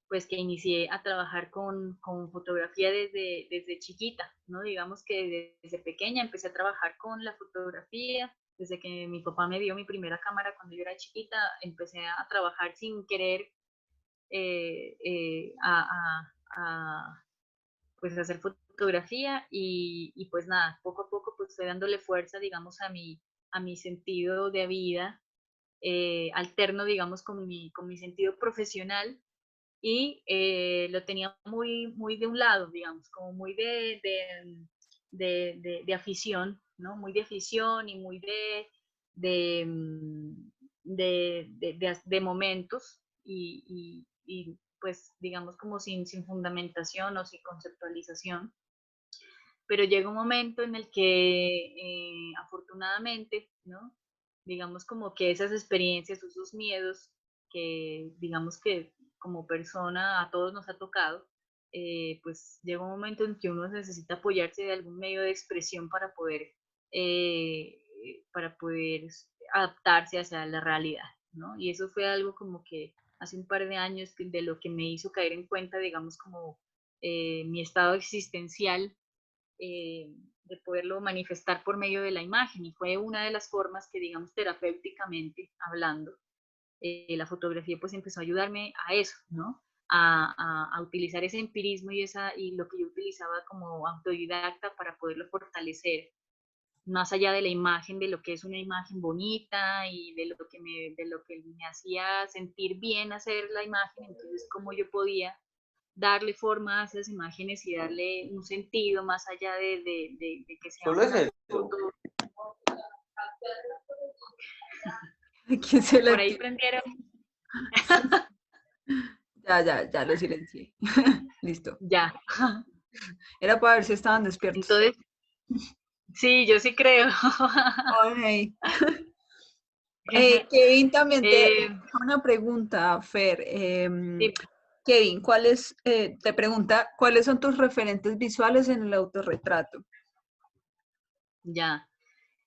pues que inicié a trabajar con fotografía desde chiquita, ¿no? Digamos que desde pequeña empecé a trabajar con la fotografía, desde que mi papá me dio mi primera cámara cuando yo era chiquita, empecé a trabajar sin querer pues hacer fotografía y pues nada, poco a poco pues fue dándole fuerza, digamos, a mi sentido de vida, alterno, digamos, con mi sentido profesional y lo tenía muy, muy de un lado, digamos, como muy de afición, ¿no? Muy de afición y muy de, de momentos y, pues digamos como sin fundamentación o sin conceptualización. Pero llega un momento en el que afortunadamente, ¿no? Digamos como que esas experiencias, esos miedos que digamos que como persona a todos nos ha tocado, pues llega un momento en que uno necesita apoyarse de algún medio de expresión para poder adaptarse hacia la realidad, ¿no? Y eso fue algo como que hace un par de años de lo que me hizo caer en cuenta, digamos, como mi estado existencial, de poderlo manifestar por medio de la imagen, y fue una de las formas que, digamos, terapéuticamente hablando, la fotografía pues empezó a ayudarme a eso, ¿no? A utilizar ese empirismo y lo que yo utilizaba como autodidacta para poderlo fortalecer, más allá de la imagen, de lo que es una imagen bonita y de lo que me hacía sentir bien hacer la imagen. Entonces, cómo yo podía darle forma a esas imágenes y darle un sentido más allá de que sea Solo es una eso. foto. ¿Quién se la Por ahí prendieron. Ya lo silencié. Listo. Ya. Era para ver si estaban despiertos. Entonces, sí, yo sí creo. Ay. Kevin también te Eh, una pregunta, Fer. sí, Kevin, te pregunta, ¿cuáles son tus referentes visuales en el autorretrato? ya.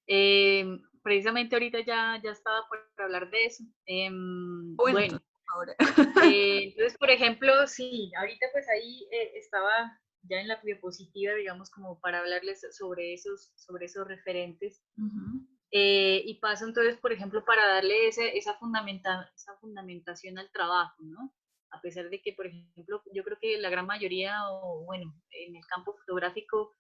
Eh, precisamente ahorita ya estaba por hablar de eso. Bueno, Bueno, entonces, ahora. entonces, por ejemplo, sí, ahorita pues ahí estaba ya en la diapositiva, digamos, como para hablarles sobre esos referentes. Ujú. Y paso entonces, por ejemplo, para darle esa fundamentación al trabajo, ¿no? A pesar de que, por ejemplo, yo creo que la gran mayoría, o bueno, en el campo fotográfico,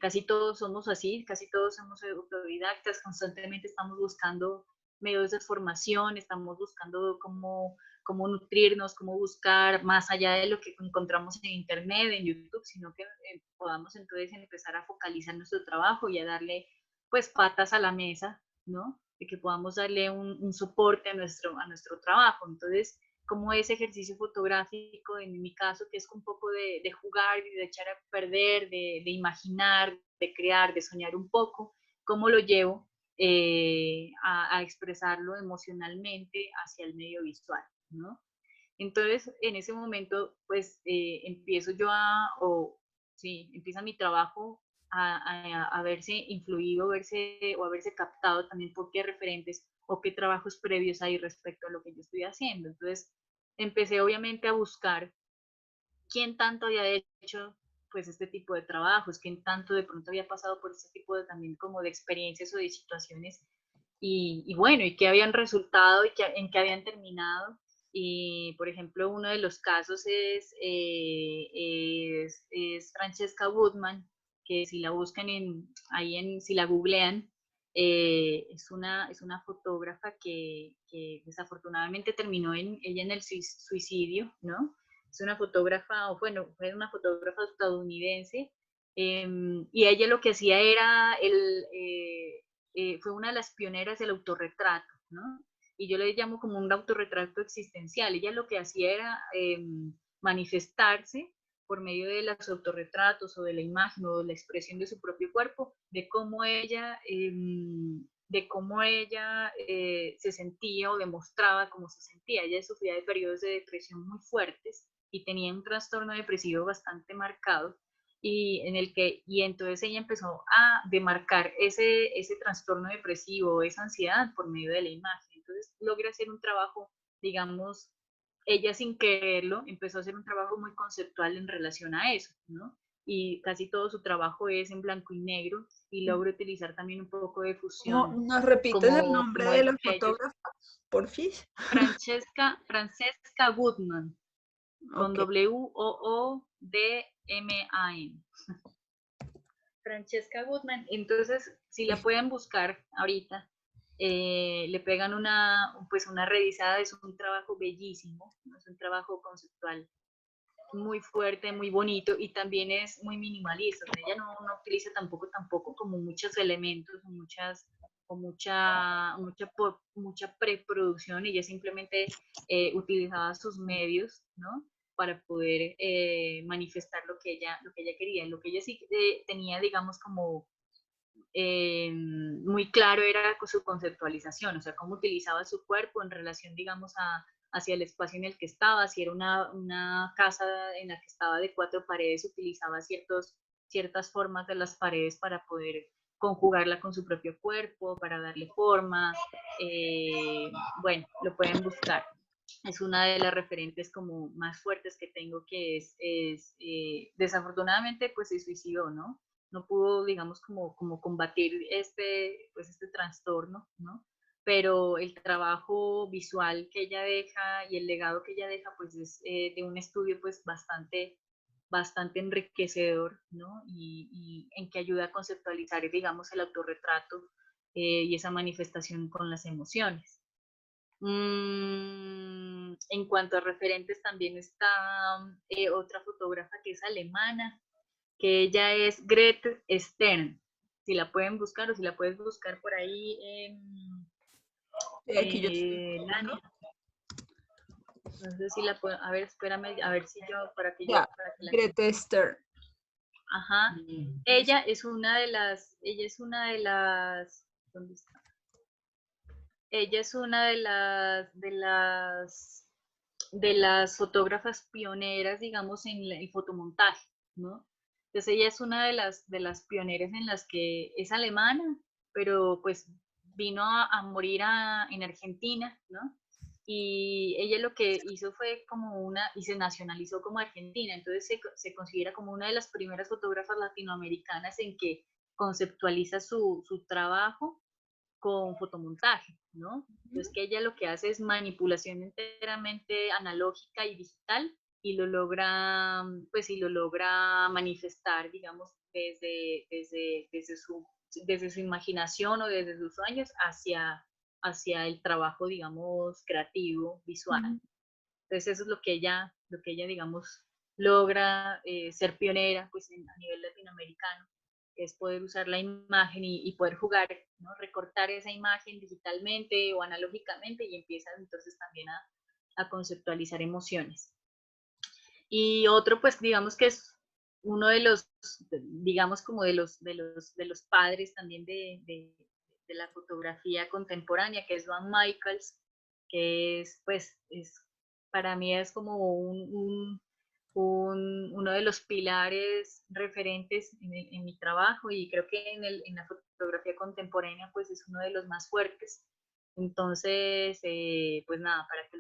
casi todos somos así, casi todos somos autodidactas, constantemente estamos buscando medios de formación, estamos buscando cómo nutrirnos, cómo buscar más allá de lo que encontramos en Internet, en YouTube, sino que podamos entonces empezar a focalizar nuestro trabajo y a darle pues patas a la mesa, ¿no? De que podamos darle un soporte a nuestro trabajo. Entonces, como ese ejercicio fotográfico, en mi caso, que es un poco de jugar y de echar a perder, de imaginar, de crear, de soñar un poco, cómo lo llevo a expresarlo emocionalmente hacia el medio visual, ¿no? Entonces, en ese momento, pues empiezo yo sí, empieza mi trabajo a verse influido, verse o a verse captado también por qué referentes o qué trabajos previos hay respecto a lo que yo estoy haciendo. Entonces, empecé obviamente a buscar quién tanto había hecho pues este tipo de trabajos, quién tanto de pronto había pasado por este tipo de también como de experiencias o de situaciones y bueno, y qué habían resultado y en qué habían terminado. Y, por ejemplo, uno de los casos es Francesca Woodman, que si la buscan si la googlean, es una fotógrafa que desafortunadamente terminó ella en el suicidio, ¿no? Es una fotógrafa, o bueno, fue una fotógrafa estadounidense, y ella lo que hacía era fue una de las pioneras del autorretrato, ¿no? Y yo le llamo como un autorretrato existencial. Ella lo que hacía era manifestarse por medio de los autorretratos o de la imagen o de la expresión de su propio cuerpo, de cómo ella se sentía o demostraba cómo se sentía. Ella sufría de periodos de depresión muy fuertes y tenía un trastorno depresivo bastante marcado y entonces ella empezó a demarcar ese trastorno depresivo, esa ansiedad por medio de la imagen. Entonces logra hacer un trabajo, digamos, ella sin quererlo, empezó a hacer un trabajo muy conceptual en relación a eso, ¿no? Y casi todo su trabajo es en blanco y negro y logra utilizar también un poco de ¿Cómo fusión nos repites el nombre como de el la sello. fotógrafa, porfis? Francesca Goodman, con Ok. Woodman. Francesca Goodman. Entonces, si la pueden buscar ahorita, le pegan pues una revisada, es un trabajo bellísimo, ¿no? Es un trabajo conceptual muy fuerte, muy bonito y también es muy minimalista. O sea, ella no utiliza tampoco como muchos elementos mucha preproducción, ella simplemente utilizaba sus medios, ¿no? Para poder manifestar lo que ella quería. Lo que ella sí tenía, digamos, como muy claro era su conceptualización, o sea, cómo utilizaba su cuerpo en relación, digamos, hacia el espacio en el que estaba. Si era una casa en la que estaba de 4 paredes, utilizaba ciertas formas de las paredes para poder conjugarla con su propio cuerpo, para darle forma. Bueno, lo pueden buscar. Es una de las referentes como más fuertes que tengo, que desafortunadamente pues se suicidó, ¿no? No pudo, digamos, como combatir pues este trastorno, ¿no? Pero el trabajo visual que ella deja y el legado que ella deja, pues es de un estudio pues bastante enriquecedor, ¿no? Y en que ayuda a conceptualizar, digamos, el autorretrato y esa manifestación con las emociones. En cuanto a referentes, también está otra fotógrafa que es alemana, que ella es Grete Stern. Si la pueden buscar o si la puedes buscar por ahí Aquí yo estoy. Lania. No sé si la puedo, a ver, espérame, a ver si yo, para que Ya, la gente. Grete Stern. Ajá. Ella es una de las, ¿dónde está? Ella es una de las fotógrafas pioneras, digamos, en el fotomontaje, ¿no? Entonces ella es una de las pioneras en las que es alemana, pero pues vino a morir en Argentina, ¿no? Y ella lo que hizo fue y se nacionalizó como argentina, entonces se considera como una de las primeras fotógrafas latinoamericanas en que conceptualiza su trabajo con fotomontaje, ¿no? Entonces que ella lo que hace es manipulación enteramente analógica y digital y lo logra, pues, y lo logra manifestar, digamos, desde su imaginación o desde sus sueños hacia el trabajo, digamos, creativo, visual. Entonces eso es lo que ella digamos, logra ser pionera pues, a nivel latinoamericano, que es poder usar la imagen y poder jugar, ¿no? Recortar esa imagen digitalmente o analógicamente y empieza entonces también a conceptualizar emociones. Y otro, pues digamos que es uno de los, digamos como de los padres también de la fotografía contemporánea, que es Joan Michaels, que es, pues, para mí es como uno de los pilares referentes en mi trabajo y creo que en la fotografía contemporánea pues es uno de los más fuertes. Entonces, pues nada, para que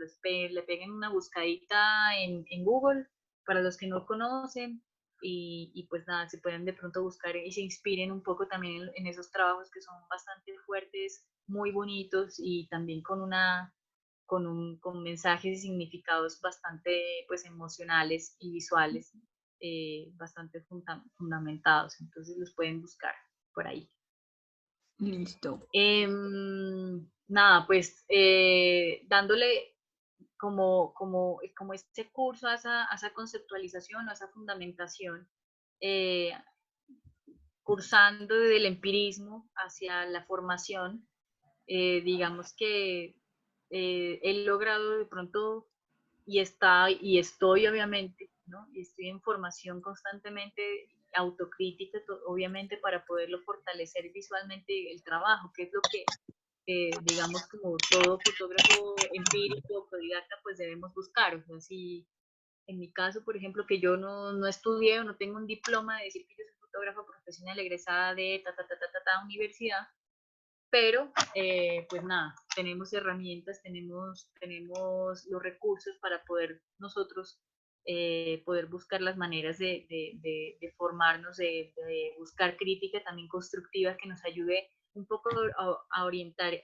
le peguen una buscadita en Google, para los que no conocen, y pues nada, se pueden de pronto buscar y se inspiren un poco también en esos trabajos que son bastante fuertes, muy bonitos y también con mensajes y significados bastante pues emocionales y visuales, bastante fundamentados, entonces los pueden buscar por ahí. Listo. Nada, pues dándole como este curso a esa conceptualización, a esa fundamentación, eh, cursando del empirismo hacia la formación, digamos que he logrado de pronto y estoy obviamente, ¿no? Y estoy en formación constantemente, autocrítica, obviamente, para poderlo fortalecer visualmente el trabajo, que es lo que, digamos, como todo fotógrafo empírico, autodidacta, pues debemos buscar. O sea, si en mi caso, por ejemplo, que yo no estudié o no tengo un diploma de decir que yo soy fotógrafa profesional egresada de universidad, pero pues nada, tenemos herramientas, tenemos los recursos para poder nosotros poder buscar las maneras de formarnos, de buscar crítica también constructiva que nos ayude un poco a orientar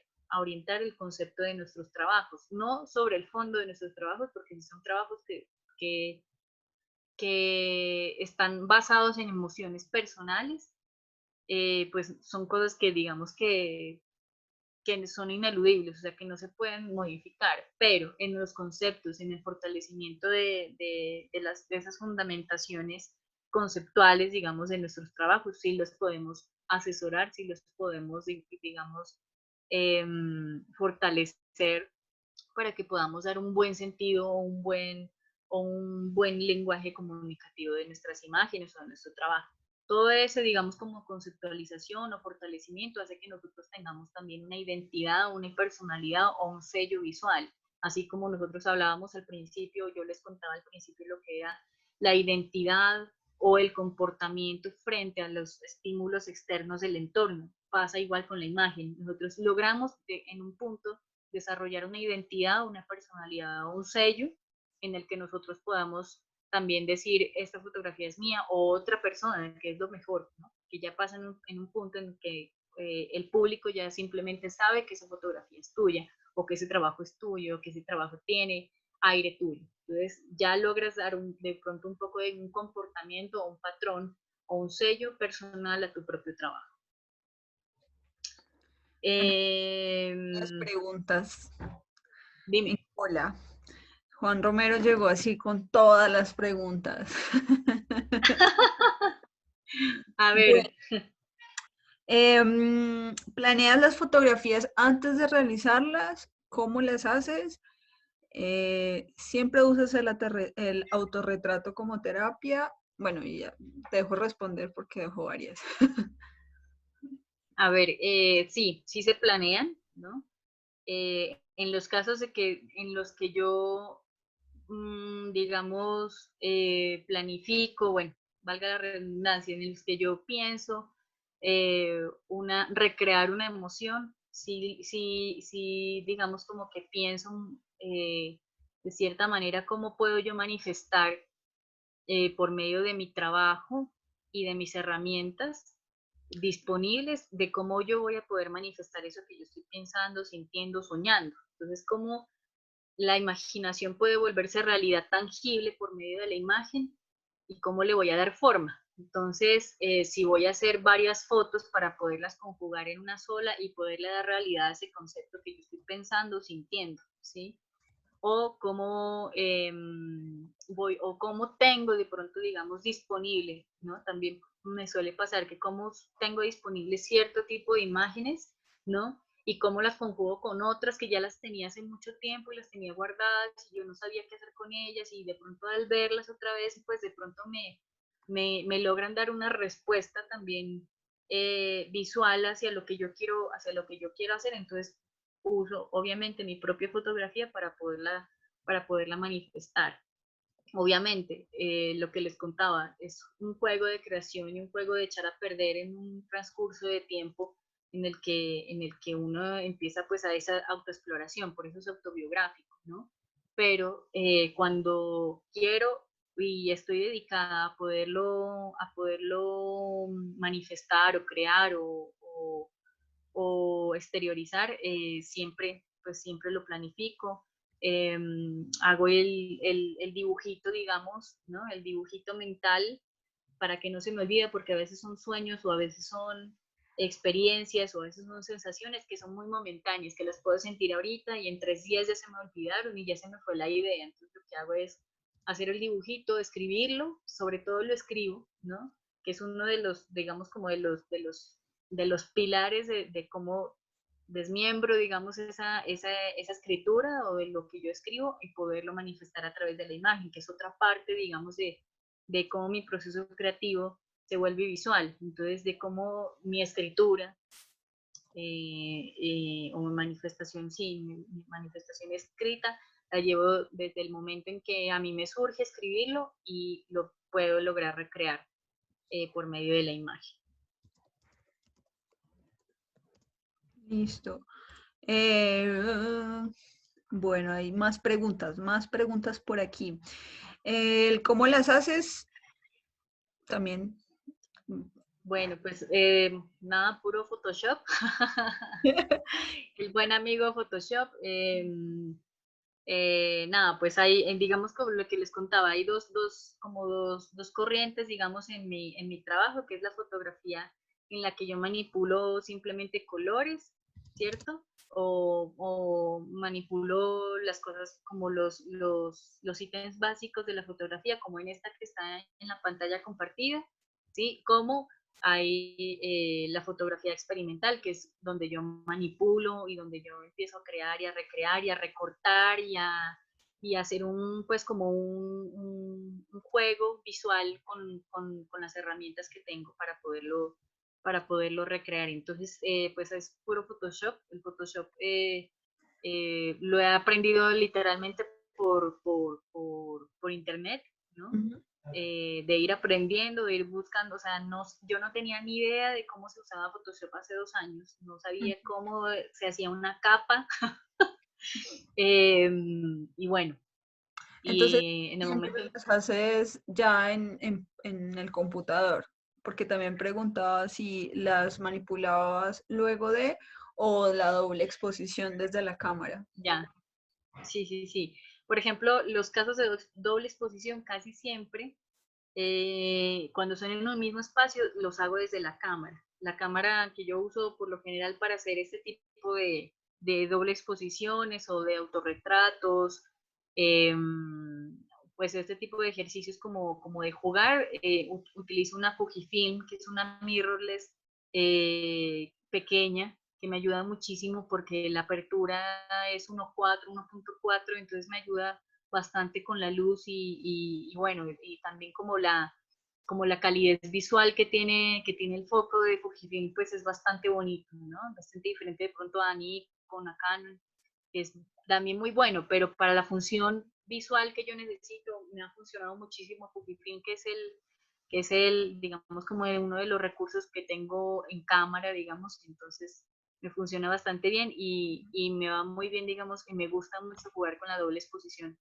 el concepto de nuestros trabajos, no sobre el fondo de nuestros trabajos, porque si son trabajos que, que están basados en emociones personales, pues son cosas que digamos que son ineludibles, o sea, que no se pueden modificar, pero en los conceptos, en el fortalecimiento de esas fundamentaciones conceptuales, digamos, de nuestros trabajos, sí los podemos asesorar, sí los podemos, digamos, fortalecer para que podamos dar un buen sentido o un buen lenguaje comunicativo de nuestras imágenes o de nuestro trabajo. Todo eso, digamos, como conceptualización o fortalecimiento hace que nosotros tengamos también una identidad, una personalidad o un sello visual. Así como nosotros hablábamos al principio, yo les contaba al principio lo que era la identidad o el comportamiento frente a los estímulos externos del entorno. Pasa igual con la imagen. Nosotros logramos en un punto desarrollar una identidad, una personalidad o un sello en el que nosotros podamos también decir, esta fotografía es mía, o otra persona, que es lo mejor, ¿no? Que ya pasa en un punto en que el público ya simplemente sabe que esa fotografía es tuya, o que ese trabajo es tuyo, o que ese trabajo tiene aire tuyo. Entonces ya logras dar de pronto un poco de un comportamiento o un patrón o un sello personal a tu propio trabajo. Las preguntas. Dime. Hola. Juan Romero llegó así con todas las preguntas. A ver. Bueno, ¿planeas las fotografías antes de realizarlas? ¿Cómo las haces? ¿Siempre usas el autorretrato como terapia? Bueno, y ya te dejo responder porque dejo varias. A ver, sí se planean, ¿no? En los casos en los que yo, digamos, planifico, bueno, valga la redundancia, en los que yo pienso recrear una emoción, sí, digamos como que pienso de cierta manera cómo puedo yo manifestar por medio de mi trabajo y de mis herramientas disponibles de cómo yo voy a poder manifestar eso que yo estoy pensando, sintiendo, soñando. Entonces, cómo la imaginación puede volverse realidad tangible por medio de la imagen y cómo le voy a dar forma. Entonces, si voy a hacer varias fotos para poderlas conjugar en una sola y poderle dar realidad a ese concepto que yo estoy pensando, sintiendo, ¿sí? O cómo o cómo tengo de pronto, digamos, disponible, ¿no? También me suele pasar que como tengo disponible cierto tipo de imágenes, ¿no? Y cómo las conjugo con otras que ya las tenía hace mucho tiempo y las tenía guardadas y yo no sabía qué hacer con ellas y de pronto al verlas otra vez, pues de pronto me logran dar una respuesta también visual hacia lo que yo quiero hacer. Entonces uso obviamente mi propia fotografía para poderla manifestar. Obviamente, lo que les contaba es un juego de creación y un juego de echar a perder en un transcurso de tiempo en el que uno empieza pues a esa autoexploración, por eso es autobiográfico, ¿no? Pero cuando quiero y estoy dedicada a poderlo manifestar o crear o exteriorizar, siempre, pues siempre lo planifico. Hago el dibujito, digamos, ¿no? El dibujito mental para que no se me olvide, porque a veces son sueños o a veces son experiencias o a veces son sensaciones que son muy momentáneas, que las puedo sentir ahorita y en 3 días ya se me olvidaron y ya se me fue la idea. Entonces lo que hago es hacer el dibujito, escribirlo, sobre todo lo escribo, ¿no? Que es uno de los, digamos, como de los pilares de cómo desmiembro, digamos, esa escritura o de lo que yo escribo y poderlo manifestar a través de la imagen, que es otra parte, digamos, de cómo mi proceso creativo se vuelve visual. Entonces, de cómo mi escritura o mi manifestación, sí, mi manifestación escrita, la llevo desde el momento en que a mí me surge escribirlo y lo puedo lograr recrear por medio de la imagen. Listo. Bueno, hay más preguntas por aquí. ¿Cómo las haces? También. Bueno, pues nada, puro Photoshop. El buen amigo Photoshop. Nada, pues hay, digamos como lo que les contaba, hay dos corrientes, digamos, en mi trabajo, que es la fotografía en la que yo manipulo simplemente colores, ¿cierto? O manipulo las cosas como los ítems básicos de la fotografía, como en esta que está en la pantalla compartida, ¿sí? Como hay la fotografía experimental, que es donde yo manipulo y donde yo empiezo a crear y a recrear y a recortar y a hacer pues como un juego visual con las herramientas que tengo para poderlo recrear. Entonces, pues es puro Photoshop. El Photoshop lo he aprendido literalmente por internet, ¿no? Ujú. De ir aprendiendo, de ir buscando, o sea, no, yo no tenía ni idea de cómo se usaba Photoshop hace 2 años, no sabía cómo se hacía una capa, y bueno, Entonces, y en el siempre momento, las haces ya en el computador, porque también preguntaba si las manipulabas luego de o la doble exposición desde la cámara. ya, sí, sí, sí. Por ejemplo, los casos de doble exposición casi siempre, cuando son en un mismo espacio, los hago desde la cámara. La cámara que yo uso por lo general para hacer este tipo de doble exposiciones o de autorretratos, eh, pues este tipo de ejercicios como de jugar, utilizo una Fujifilm, que es una mirrorless pequeña, que me ayuda muchísimo porque la apertura es 1.4, entonces me ayuda bastante con la luz y bueno, y también como la calidez visual que tiene el foco de Fujifilm, pues es bastante bonito, ¿no? Bastante diferente de pronto a Nikon, a Canon, que es también muy bueno, pero para la función visual que yo necesito, me ha funcionado muchísimo Fujifilm, digamos, como uno de los recursos que tengo en cámara, digamos, entonces me funciona bastante bien y me va muy bien, digamos, que me gusta mucho jugar con la doble exposición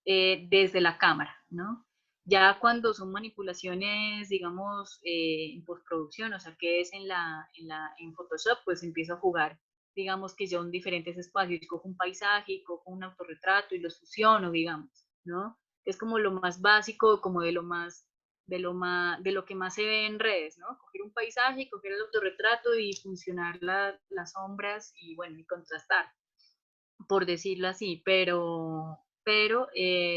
desde la cámara, ¿no? Ya cuando son manipulaciones, digamos, en postproducción, o sea, que es en Photoshop, pues empiezo a jugar, digamos que yo en diferentes espacios, cojo un paisaje, cojo un autorretrato y los fusiono, digamos, ¿no? Es como lo más básico, como de lo que más se ve en redes, ¿no? Coger un paisaje, coger el autorretrato y funcionar las sombras y, bueno, y contrastar, por decirlo así, pero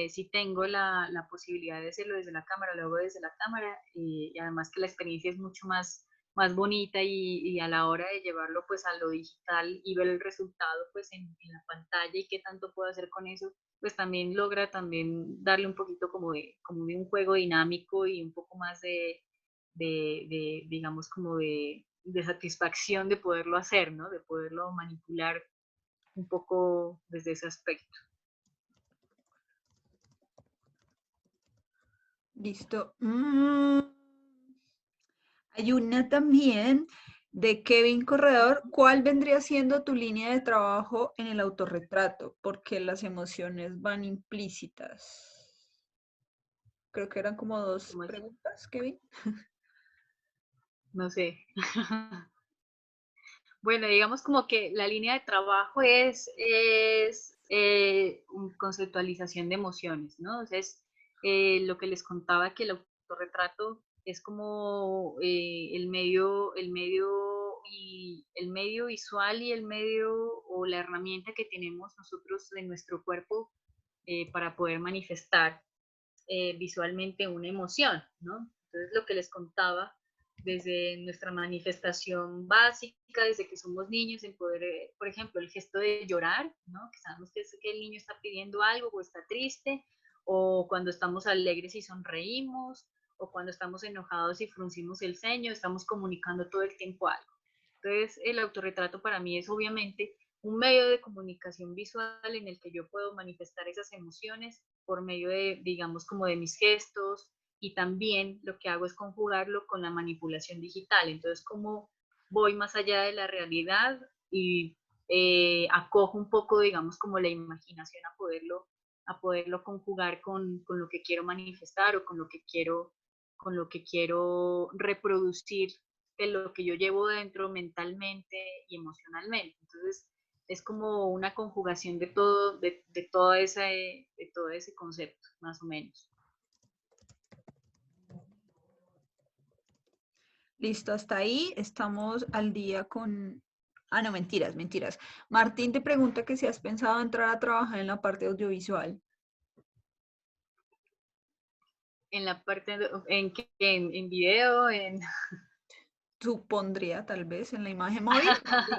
sí tengo la posibilidad de hacerlo desde la cámara, lo hago desde la cámara y además que la experiencia es mucho más bonita y a la hora de llevarlo pues a lo digital y ver el resultado pues en la pantalla y qué tanto puedo hacer con eso, pues también logra también darle un poquito como de un juego dinámico y un poco más digamos como de satisfacción de poderlo hacer, ¿no? De poderlo manipular un poco desde ese aspecto. Listo. Hay una también de Kevin Corredor. ¿Cuál vendría siendo tu línea de trabajo en el autorretrato? Porque las emociones van implícitas. Creo que eran como dos Como así, preguntas, Kevin. no sé. Bueno, digamos como que la línea de trabajo es conceptualización de emociones, ¿no? Entonces, lo que les contaba que el autorretrato es como el medio visual y el medio o la herramienta que tenemos nosotros de nuestro cuerpo para poder manifestar visualmente una emoción, ¿no? Entonces, lo que les contaba, desde nuestra manifestación básica, desde que somos niños, en poder, por ejemplo, el gesto de llorar, ¿no? Que sabemos que el niño está pidiendo algo o está triste, o cuando estamos alegres y sonreímos, o cuando estamos enojados y fruncimos el ceño, estamos comunicando todo el tiempo algo. Entonces, el autorretrato para mí es obviamente un medio de comunicación visual en el que yo puedo manifestar esas emociones por medio de, digamos, como de mis gestos, y también lo que hago es conjugarlo con la manipulación digital. Entonces, como voy más allá de la realidad y acojo un poco, digamos, como la imaginación a poderlo conjugar con lo que quiero manifestar o con lo que quiero reproducir de lo que yo llevo dentro mentalmente y emocionalmente. Entonces, es como una conjugación de todo ese concepto, más o menos. Listo, hasta ahí estamos al día con... Ah, no, mentiras, mentiras. Martín te pregunta que si has pensado entrar a trabajar en la parte audiovisual. En la parte, en video, Supondría, tal vez, en la imagen móvil. Sí.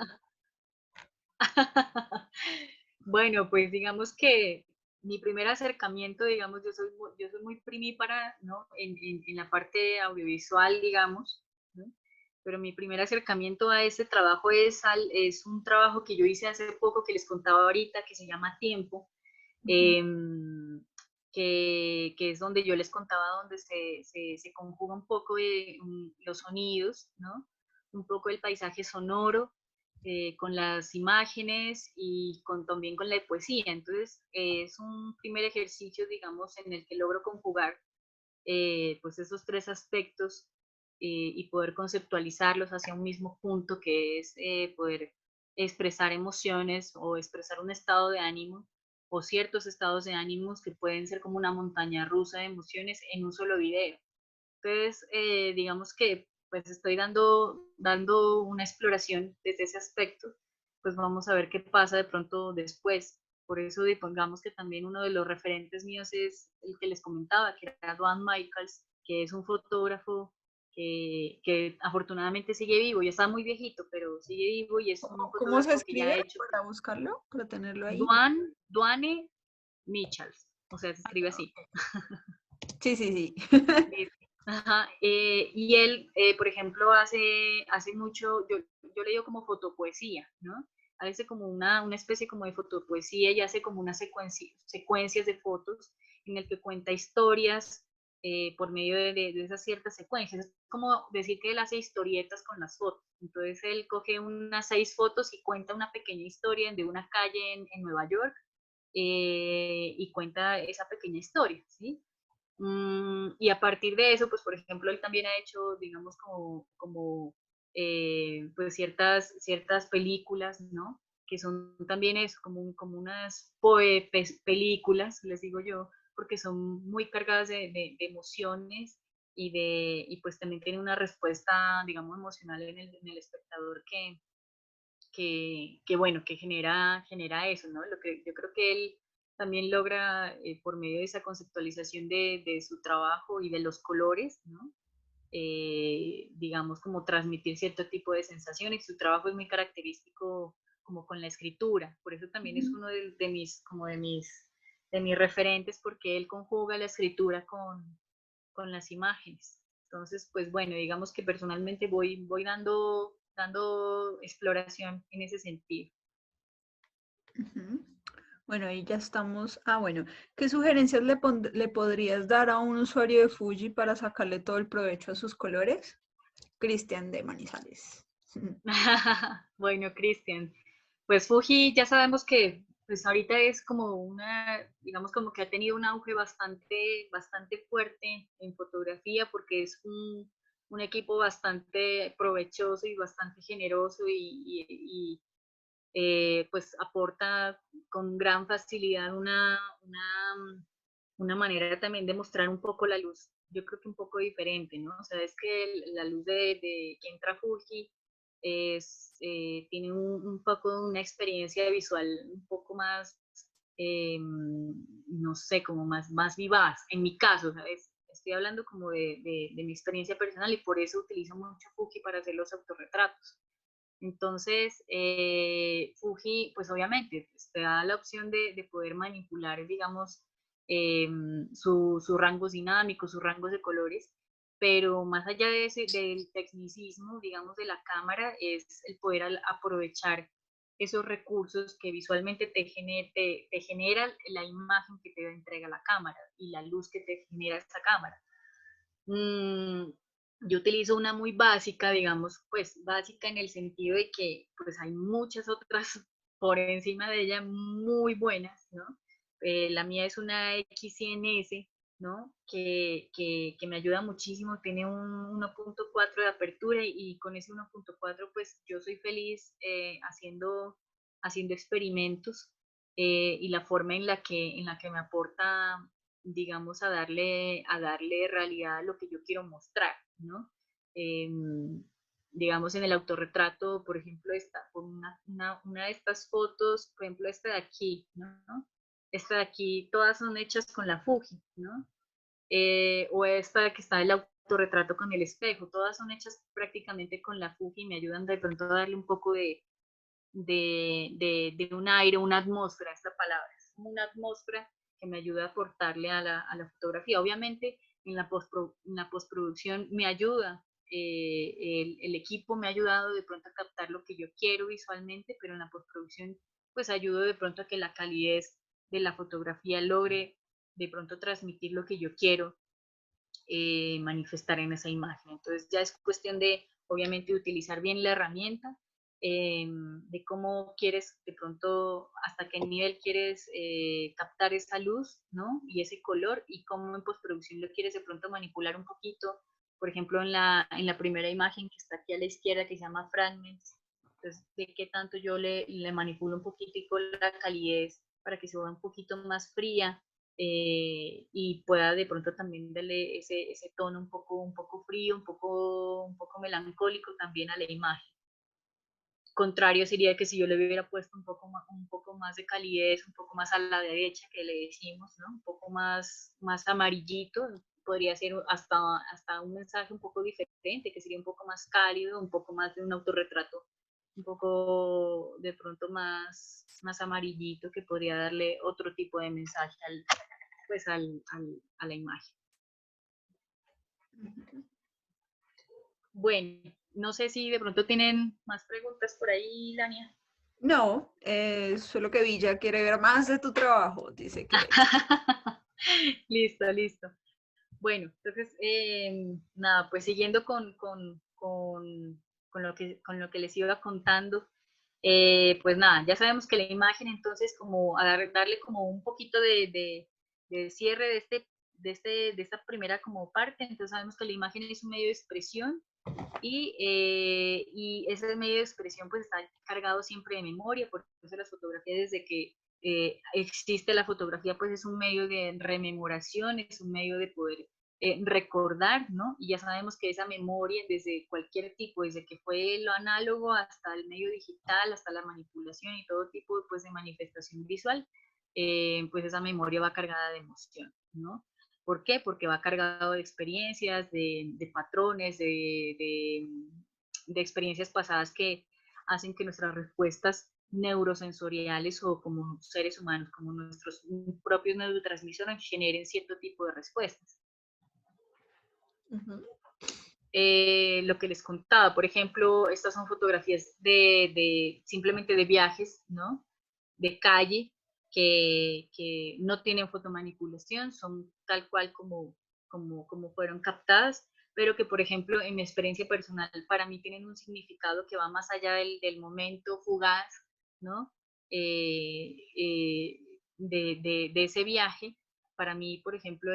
Bueno, pues digamos que mi primer acercamiento, digamos, yo soy muy primípara, ¿no? En la parte audiovisual, digamos, ¿no? Pero mi primer acercamiento a este trabajo es un trabajo que yo hice hace poco, que les contaba ahorita, que se llama Tiempo, Ujú. eh, que es donde yo les contaba, donde se conjuga un poco de los sonidos, ¿no? Un poco el paisaje sonoro con las imágenes y también con la poesía. Entonces, es un primer ejercicio, digamos, en el que logro conjugar pues esos tres aspectos y poder conceptualizarlos hacia un mismo punto, que es poder expresar emociones o expresar un estado de ánimo o ciertos estados de ánimos que pueden ser como una montaña rusa de emociones en un solo video. Entonces, digamos que pues estoy dando una exploración desde ese aspecto, pues vamos a ver qué pasa de pronto después. Por eso digamos que también uno de los referentes míos es el que les comentaba, que era Duane Michaels, que es un fotógrafo que afortunadamente sigue vivo, ya está muy viejito, pero sigue vivo y es un ¿Cómo se fotógrafo que ya escribe ha hecho para buscarlo, para tenerlo ahí? Duane Michaels, o sea, se escribe así. Sí, sí, sí. Ajá, y él, por ejemplo, hace mucho, yo le digo como fotopoesía, ¿no? Hace como una especie como de fotopoesía y hace como unas secuencias de fotos en el que cuenta historias por medio de esas ciertas secuencias. Es como decir que él hace historietas con las fotos. Entonces él coge unas 6 fotos y cuenta una pequeña historia de una calle en Nueva York, y cuenta esa pequeña historia, ¿sí? Y a partir de eso, pues por ejemplo, él también ha hecho, digamos, pues ciertas películas, ¿no? Que son también eso, como unas películas, les digo yo, porque son muy cargadas de emociones y pues también tiene una respuesta, digamos, emocional en el espectador bueno, que genera eso, ¿no? Lo que yo creo que él también logra, por medio de esa conceptualización de su trabajo y de los colores, ¿no? Digamos, como transmitir cierto tipo de sensaciones. Su trabajo es muy característico como con la escritura, por eso también es uno de mis referentes, porque él conjuga la escritura con las imágenes. Entonces, pues bueno, digamos que personalmente voy dando exploración en ese sentido. Ujú. Bueno, ahí ya estamos. Ah, bueno, ¿qué sugerencias le podrías dar a un usuario de Fuji para sacarle todo el provecho a sus colores? Cristian de Manizales. Bueno, Cristian, pues Fuji ya sabemos que pues ahorita es como digamos como que ha tenido un auge bastante fuerte en fotografía, porque es un equipo bastante provechoso y bastante generoso pues aporta con gran facilidad una manera también de mostrar un poco la luz, yo creo que un poco diferente, ¿no? O sea, es que la luz de que entra Fuji tiene un poco una experiencia visual un poco más, no sé, como más vivaz, en mi caso, ¿sabes? Estoy hablando como de mi experiencia personal y por eso utilizo mucho Fuji para hacer los autorretratos. Entonces, Fuji, pues obviamente, pues, te da la opción de poder manipular, digamos, sus rangos dinámicos, sus rangos de colores, pero más allá de del tecnicismo, digamos, de la cámara, es el poder aprovechar esos recursos que visualmente te genera la imagen que te entrega la cámara y la luz que te genera esta cámara. Yo utilizo una muy básica, digamos, pues básica en el sentido de que pues hay muchas otras por encima de ella muy buenas, ¿no? La mía es una X100S, ¿no? Que me ayuda muchísimo, tiene un 1.4 de apertura y con ese 1.4 pues yo soy feliz haciendo experimentos, y la forma en la que me aporta, digamos, a darle realidad a lo que yo quiero mostrar, ¿no? Eh, digamos, en el autorretrato, por ejemplo, una de estas fotos, por ejemplo, esta de aquí, ¿no? Esta de aquí, todas son hechas con la Fuji, ¿no? O esta que está el autorretrato con el espejo, todas son hechas prácticamente con la Fuji y me ayudan de pronto a darle un poco de un aire, una atmósfera, esta palabra, es como una atmósfera que me ayuda a aportarle a la fotografía. Obviamente en la postproducción me ayuda, el equipo me ha ayudado de pronto a captar lo que yo quiero visualmente, pero en la postproducción pues ayudo de pronto a que la calidez de la fotografía logre de pronto transmitir lo que yo quiero, manifestar en esa imagen. Entonces ya es cuestión de, obviamente, utilizar bien la herramienta, de cómo quieres, de pronto, hasta qué nivel quieres captar esa luz, ¿no? Y ese color, y cómo en postproducción lo quieres de pronto manipular un poquito. Por ejemplo, en la primera imagen que está aquí a la izquierda, que se llama Fragments, entonces, de qué tanto yo le manipulo un poquitico la calidez para que se vea un poquito más fría, y pueda de pronto también darle ese tono un poco frío, un poco melancólico también a la imagen. Contrario sería que si yo le hubiera puesto un poco más de calidez, un poco más a la derecha que le decimos, ¿no? Un poco más amarillito, podría ser hasta un mensaje un poco diferente, que sería un poco más cálido, un poco más de un autorretrato, un poco de pronto más amarillito, que podría darle otro tipo de mensaje a la imagen. Bueno, no sé si de pronto tienen más preguntas por ahí, Lania. No, solo que Villa quiere ver más de tu trabajo, dice que. Listo, listo. Bueno, entonces, nada, pues siguiendo con lo que les iba contando, pues nada, ya sabemos que la imagen, entonces, como darle como un poquito de cierre de esta primera como parte, entonces sabemos que la imagen es un medio de expresión y ese medio de expresión pues está cargado siempre de memoria, por eso las fotografías desde que existe la fotografía pues es un medio de rememoración, es un medio de poder recordar, ¿no? Y ya sabemos que esa memoria desde cualquier tipo, desde que fue lo análogo hasta el medio digital, hasta la manipulación y todo tipo pues, de manifestación visual, pues esa memoria va cargada de emoción, ¿no? ¿Por qué? Porque va cargado de experiencias, de patrones, de experiencias pasadas que hacen que nuestras respuestas neurosensoriales o como seres humanos, como nuestros propios neurotransmisores generen cierto tipo de respuestas. Ujú. Lo que les contaba, por ejemplo, estas son fotografías simplemente de viajes, ¿no? De calle, que no tienen fotomanipulación, son tal cual como fueron captadas, pero que, por ejemplo, en mi experiencia personal, para mí tienen un significado que va más allá del momento fugaz, ¿no? De ese viaje. Para mí, por ejemplo,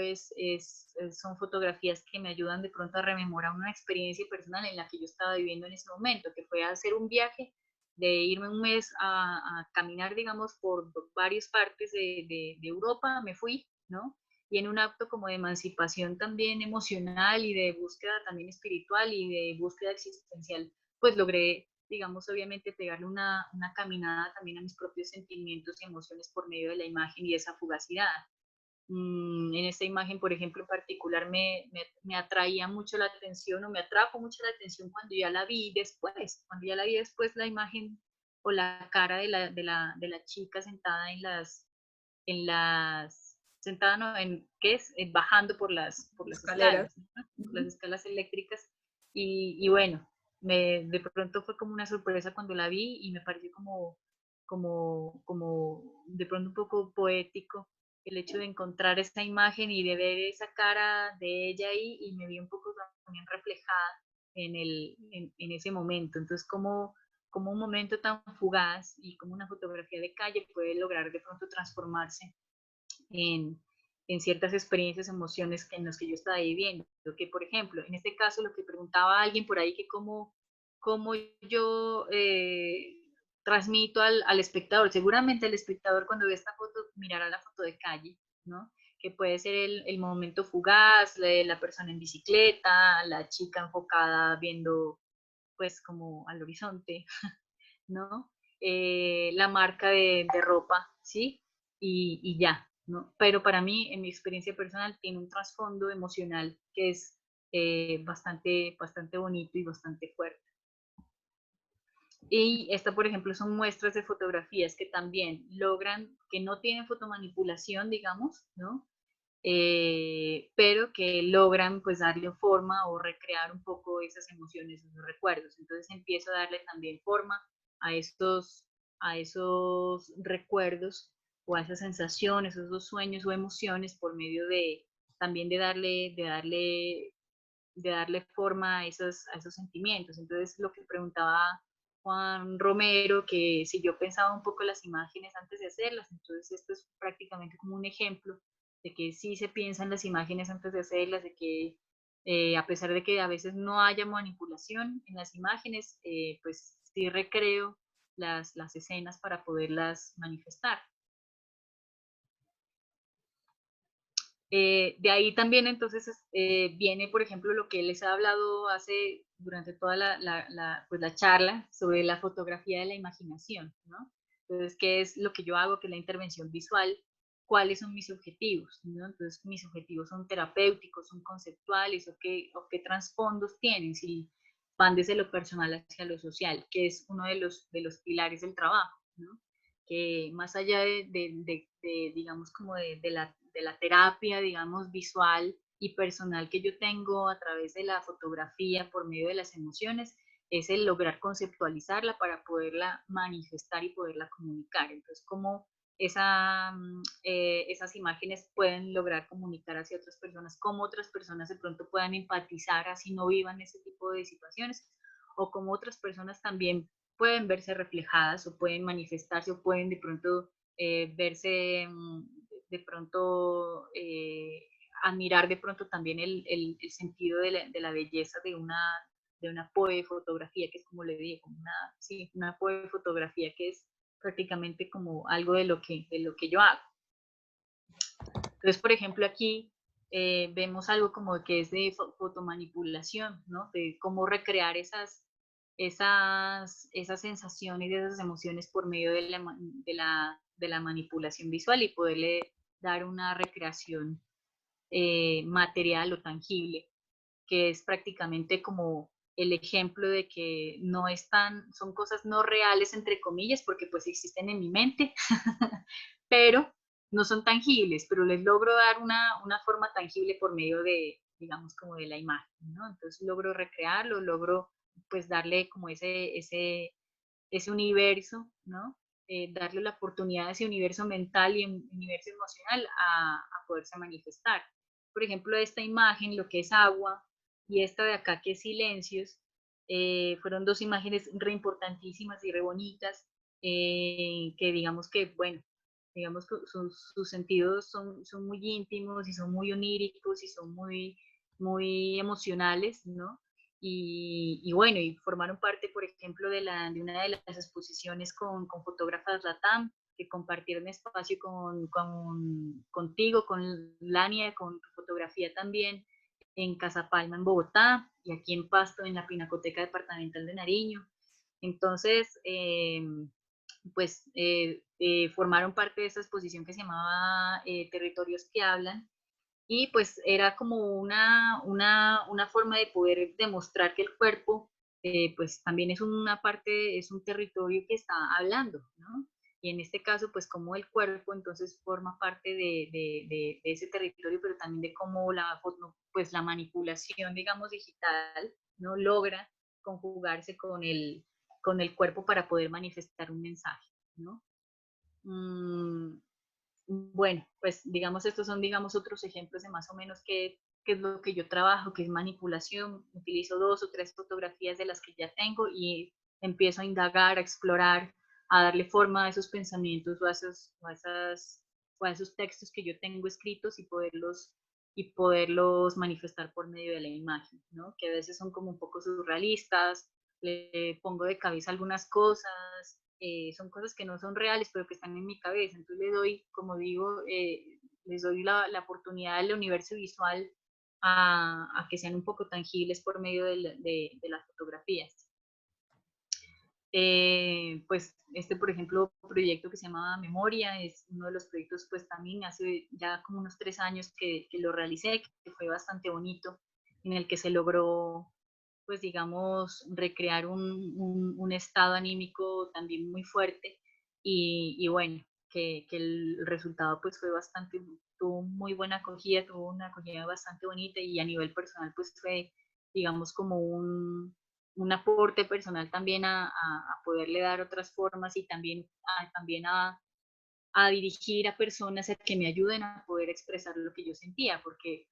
son fotografías que me ayudan de pronto a rememorar una experiencia personal en la que yo estaba viviendo en ese momento, que fue hacer un viaje de irme un mes a caminar, digamos, por varias partes de Europa, me fui, ¿no? Y en un acto como de emancipación también emocional y de búsqueda también espiritual y de búsqueda existencial, pues logré, digamos, obviamente pegarle una caminada también a mis propios sentimientos y emociones por medio de la imagen y de esa fugacidad. En esta imagen, por ejemplo, en particular, me atraía mucho la atención o me atrajo mucho la atención cuando ya la vi después, la imagen o la cara de la chica sentada sentada no, ¿qué es? Bajando por las Escaleras. escalas, ¿no? Por las Ujú. escalas eléctricas. Y bueno, de pronto fue como una sorpresa cuando la vi y me pareció como de pronto un poco poético el hecho de encontrar esa imagen y de ver esa cara de ella ahí y me vi un poco también reflejada en ese momento. Entonces, como un momento tan fugaz y como una fotografía de calle puede lograr de pronto transformarse en, en ciertas experiencias, emociones en las que yo estaba viviendo. Que, por ejemplo, en este caso, lo que preguntaba alguien por ahí, que cómo yo transmito al espectador. Seguramente el espectador cuando ve esta foto mirará la foto de calle, ¿no? Que puede ser el momento fugaz, la persona en bicicleta, la chica enfocada viendo pues como al horizonte, ¿no? La marca de ropa, ¿sí? Y ya, ¿no? Pero para mí, en mi experiencia personal, tiene un trasfondo emocional que es bastante bonito y bastante fuerte. Y esta, por ejemplo, son muestras de fotografías que también logran, que no tienen fotomanipulación, digamos, ¿no? Pero que logran pues darle forma o recrear un poco esas emociones, esos recuerdos. Entonces empiezo a darle también forma a esos recuerdos o a esas sensaciones, esos sueños o emociones por medio también de darle forma a esos sentimientos. Entonces lo que preguntaba Juan Romero, que si yo pensaba un poco las imágenes antes de hacerlas, entonces esto es prácticamente como un ejemplo de que sí se piensan las imágenes antes de hacerlas, de que a pesar de que a veces no haya manipulación en las imágenes, pues sí recreo las escenas para poderlas manifestar. De ahí también entonces viene, por ejemplo, lo que les he hablado durante toda pues, la charla sobre la fotografía de la imaginación, ¿no? Entonces, ¿qué es lo que yo hago? Que es la intervención visual, ¿cuáles son mis objetivos? ¿No? Entonces, mis objetivos son terapéuticos, son conceptuales, o qué trasfondos tienen, si van desde lo personal hacia lo social, que es uno de los pilares del trabajo, ¿no? Que más allá digamos, como de la terapia, digamos, visual y personal que yo tengo a través de la fotografía por medio de las emociones, es el lograr conceptualizarla para poderla manifestar y poderla comunicar. Entonces, esas imágenes pueden lograr comunicar hacia otras personas, cómo otras personas de pronto puedan empatizar así no vivan ese tipo de situaciones, o cómo otras personas también pueden verse reflejadas o pueden manifestarse o pueden de pronto verse de pronto admirar de pronto también el sentido de la belleza de una fotografía, que es como le dije, como una, sí, una fotografía que es prácticamente como algo de lo que yo hago. Entonces, por ejemplo, aquí vemos algo como que es de fotomanipulación, ¿no? De cómo recrear esas sensaciones y esas emociones por medio de la manipulación visual y poderle dar una recreación material o tangible, que es prácticamente como el ejemplo de que no están, son cosas no reales, entre comillas, porque pues existen en mi mente, pero no son tangibles, pero les logro dar una forma tangible por medio de, digamos, como de la imagen, ¿no? Entonces logro recrearlo, logro pues darle como ese universo, ¿no? Darle la oportunidad a ese universo mental y universo emocional a poderse manifestar. Por ejemplo, esta imagen, lo que es agua, y esta de acá que es silencios, fueron dos imágenes re importantísimas y re bonitas, que digamos que, bueno, digamos que sus sentidos son muy íntimos y son muy oníricos y son muy emocionales, ¿no? Y bueno, y formaron parte, por ejemplo, de una de las exposiciones con fotógrafas LATAM, que compartieron espacio contigo, con Lania, con tu fotografía también, en Casa Palma, en Bogotá, y aquí en Pasto, en la Pinacoteca Departamental de Nariño. Entonces, pues formaron parte de esa exposición que se llamaba Territorios que Hablan, y pues era como una forma de poder demostrar que el cuerpo pues también es una parte, es un territorio que está hablando, ¿no? Y en este caso, pues como el cuerpo entonces forma parte de ese territorio, pero también de cómo pues la manipulación, digamos, digital, ¿no? Logra conjugarse con el cuerpo para poder manifestar un mensaje, ¿no? Mm, bueno, pues digamos, estos son, digamos, otros ejemplos de más o menos qué es lo que yo trabajo, que es manipulación. Utilizo 2 o 3 fotografías de las que ya tengo y empiezo a indagar, a explorar, a darle forma a esos pensamientos o a esos textos que yo tengo escritos y poderlos manifestar por medio de la imagen, ¿no? Que a veces son como un poco surrealistas, le pongo de cabeza algunas cosas, son cosas que no son reales, pero que están en mi cabeza. Entonces le doy, como digo, les doy la oportunidad del universo visual a que sean un poco tangibles por medio de las fotografías. Pues por ejemplo, proyecto que se llamaba Memoria, es uno de los proyectos, pues también hace ya como unos 3 años que lo realicé, que fue bastante bonito, en el que se logró, pues digamos, recrear un estado anímico también muy fuerte y bueno, que el resultado pues fue bastante, tuvo muy buena acogida, tuvo una acogida bastante bonita y a nivel personal pues fue, digamos, como un aporte personal también a poderle dar otras formas y también a dirigir a personas a que me ayuden a poder expresar lo que yo sentía, porque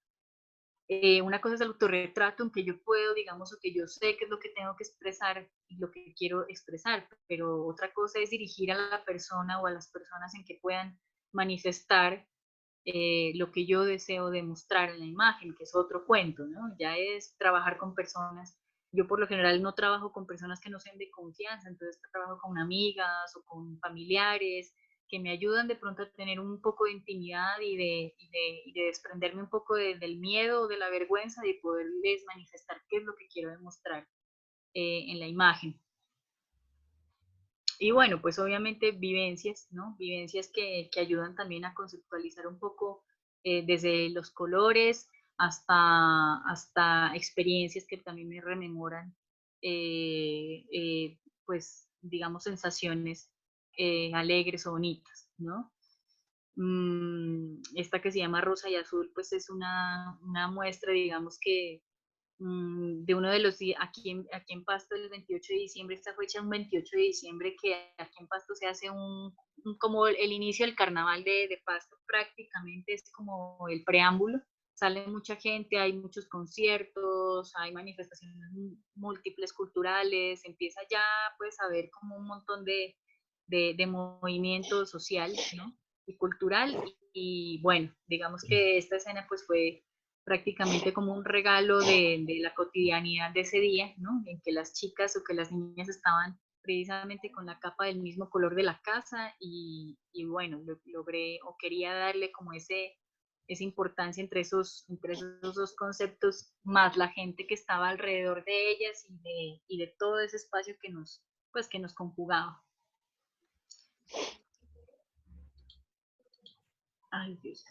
una cosa es el autorretrato, en que yo puedo, digamos, o que yo sé qué es lo que tengo que expresar y lo que quiero expresar, pero otra cosa es dirigir a la persona o a las personas en que puedan manifestar lo que yo deseo demostrar en la imagen, que es otro cuento, ¿no? Ya es trabajar con personas. Yo por lo general no trabajo con personas que no sean de confianza, entonces trabajo con amigas o con familiares que me ayudan de pronto a tener un poco de intimidad y de desprenderme un poco del miedo o de la vergüenza de poderles manifestar qué es lo que quiero demostrar en la imagen. Y bueno, pues obviamente vivencias, ¿no? Vivencias que ayudan también a conceptualizar un poco desde los colores hasta experiencias que también me rememoran, pues digamos, sensaciones alegres o bonitas, ¿no? Esta que se llama Rosa y Azul, pues es una muestra, digamos, que de uno de los días, aquí en Pasto, el 28 de diciembre, esta fecha, un 28 de diciembre, que aquí en Pasto se hace como el inicio del carnaval de Pasto, prácticamente es como el preámbulo. Sale mucha gente, hay muchos conciertos, hay manifestaciones múltiples culturales, empieza ya pues a haber como un montón de movimiento social, ¿no? Y cultural, y bueno, digamos que esta escena pues fue prácticamente como un regalo de la cotidianidad de ese día, ¿no? En que las chicas o que las niñas estaban precisamente con la capa del mismo color de la casa y bueno, logré o quería darle como esa importancia entre esos dos conceptos, más la gente que estaba alrededor de ellas y de todo ese espacio pues, que nos conjugaba. Ay, Dios.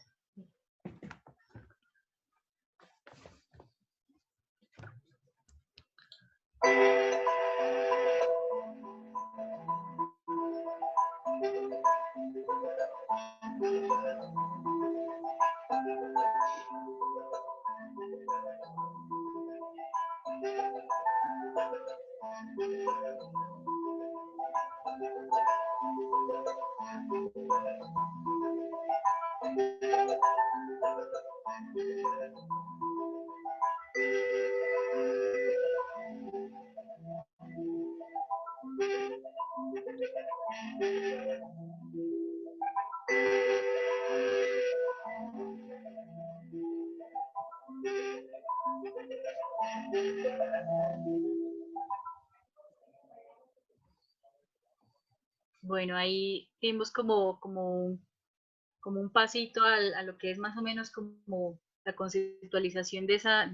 Bueno, ahí vimos como un pasito a lo que es más o menos como la conceptualización de esa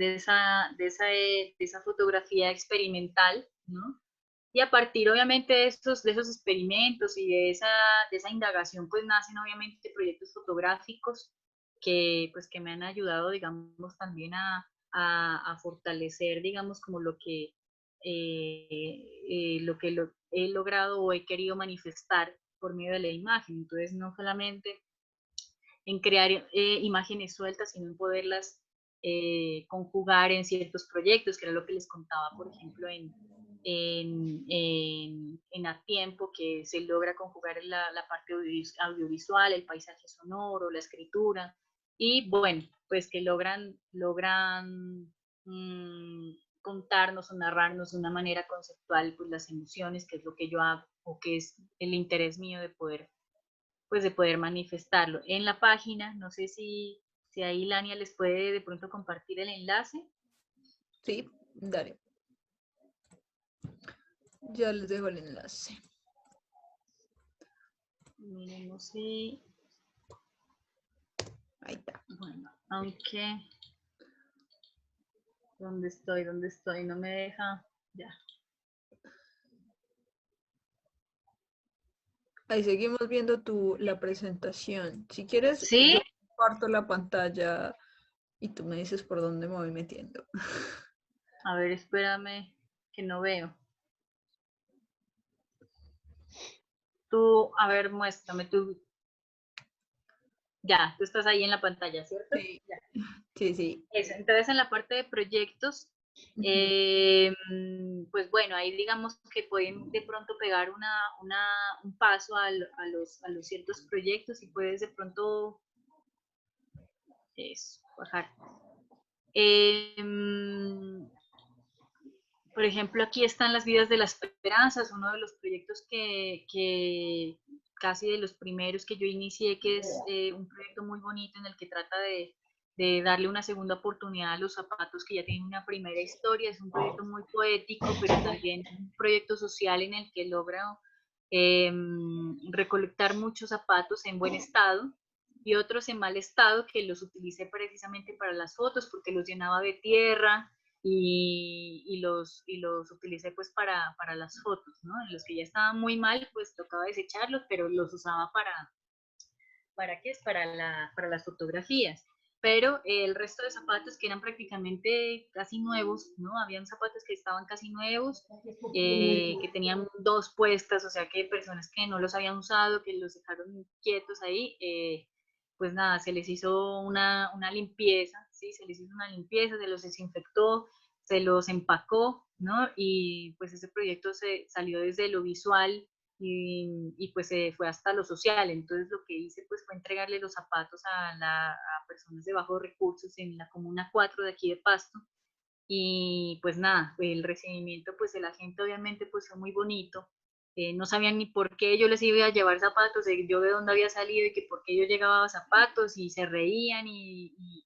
fotografía experimental, ¿no? Y a partir, obviamente, de esos experimentos y de esa indagación, pues nacen, obviamente, proyectos fotográficos pues, que me han ayudado, digamos, también a fortalecer, digamos, como lo he logrado o he querido manifestar por medio de la imagen. Entonces, no solamente en crear imágenes sueltas, sino en poderlas conjugar en ciertos proyectos, que era lo que les contaba, por ejemplo, en A Tiempo, que se logra conjugar la parte audiovisual, el paisaje sonoro, la escritura, y bueno, pues que logran contarnos o narrarnos de una manera conceptual pues las emociones, que es lo que yo hago, o que es el interés mío pues de poder manifestarlo. En la página, no sé si ahí Lania les puede de pronto compartir el enlace. Sí, dale. Ya les dejo el enlace. Miremos si... Ahí está. Bueno, aunque... ¿Dónde estoy? ¿Dónde estoy? No me deja... Ya. Ahí seguimos viendo la presentación. Si quieres, ¿Sí? yo comparto la pantalla y tú me dices por dónde me voy metiendo. A ver, espérame, que no veo. Tú, a ver, muéstrame tú. Ya, tú estás ahí en la pantalla, ¿cierto? Sí, Ya. sí, sí. Eso. Entonces, en la parte de proyectos, Ujú. pues bueno, ahí digamos que pueden de pronto pegar un paso a los ciertos proyectos y puedes de pronto bajar. Por ejemplo, aquí están las vidas de las esperanzas, uno de los proyectos que casi de los primeros que yo inicié, que es un proyecto muy bonito en el que trata de darle una segunda oportunidad a los zapatos que ya tienen una primera historia. Es un proyecto muy poético, pero también un proyecto social en el que logra recolectar muchos zapatos en buen estado y otros en mal estado que los utilicé precisamente para las fotos porque los llenaba de tierra y los utilicé pues para las fotos, ¿no? En los que ya estaban muy mal, pues tocaba desecharlos, pero los usaba ¿para qué es? Para las fotografías. Pero el resto de zapatos que eran prácticamente casi nuevos, ¿no? Habían zapatos que estaban casi nuevos, que tenían dos puestas, o sea que personas que no los habían usado, que los dejaron quietos ahí, pues nada, se les hizo una limpieza, ¿sí? Se les hizo una limpieza, se los desinfectó, se los empacó, ¿no? Y pues ese proyecto se salió desde lo visual y pues se fue hasta lo social. Entonces lo que hice pues fue entregarle los zapatos a personas de bajos recursos en la Comuna 4 de aquí de Pasto. Y pues nada, el recibimiento pues de la gente obviamente pues fue muy bonito. No sabían ni por qué yo les iba a llevar zapatos, yo de dónde había salido y que por qué yo llevaba zapatos y se reían,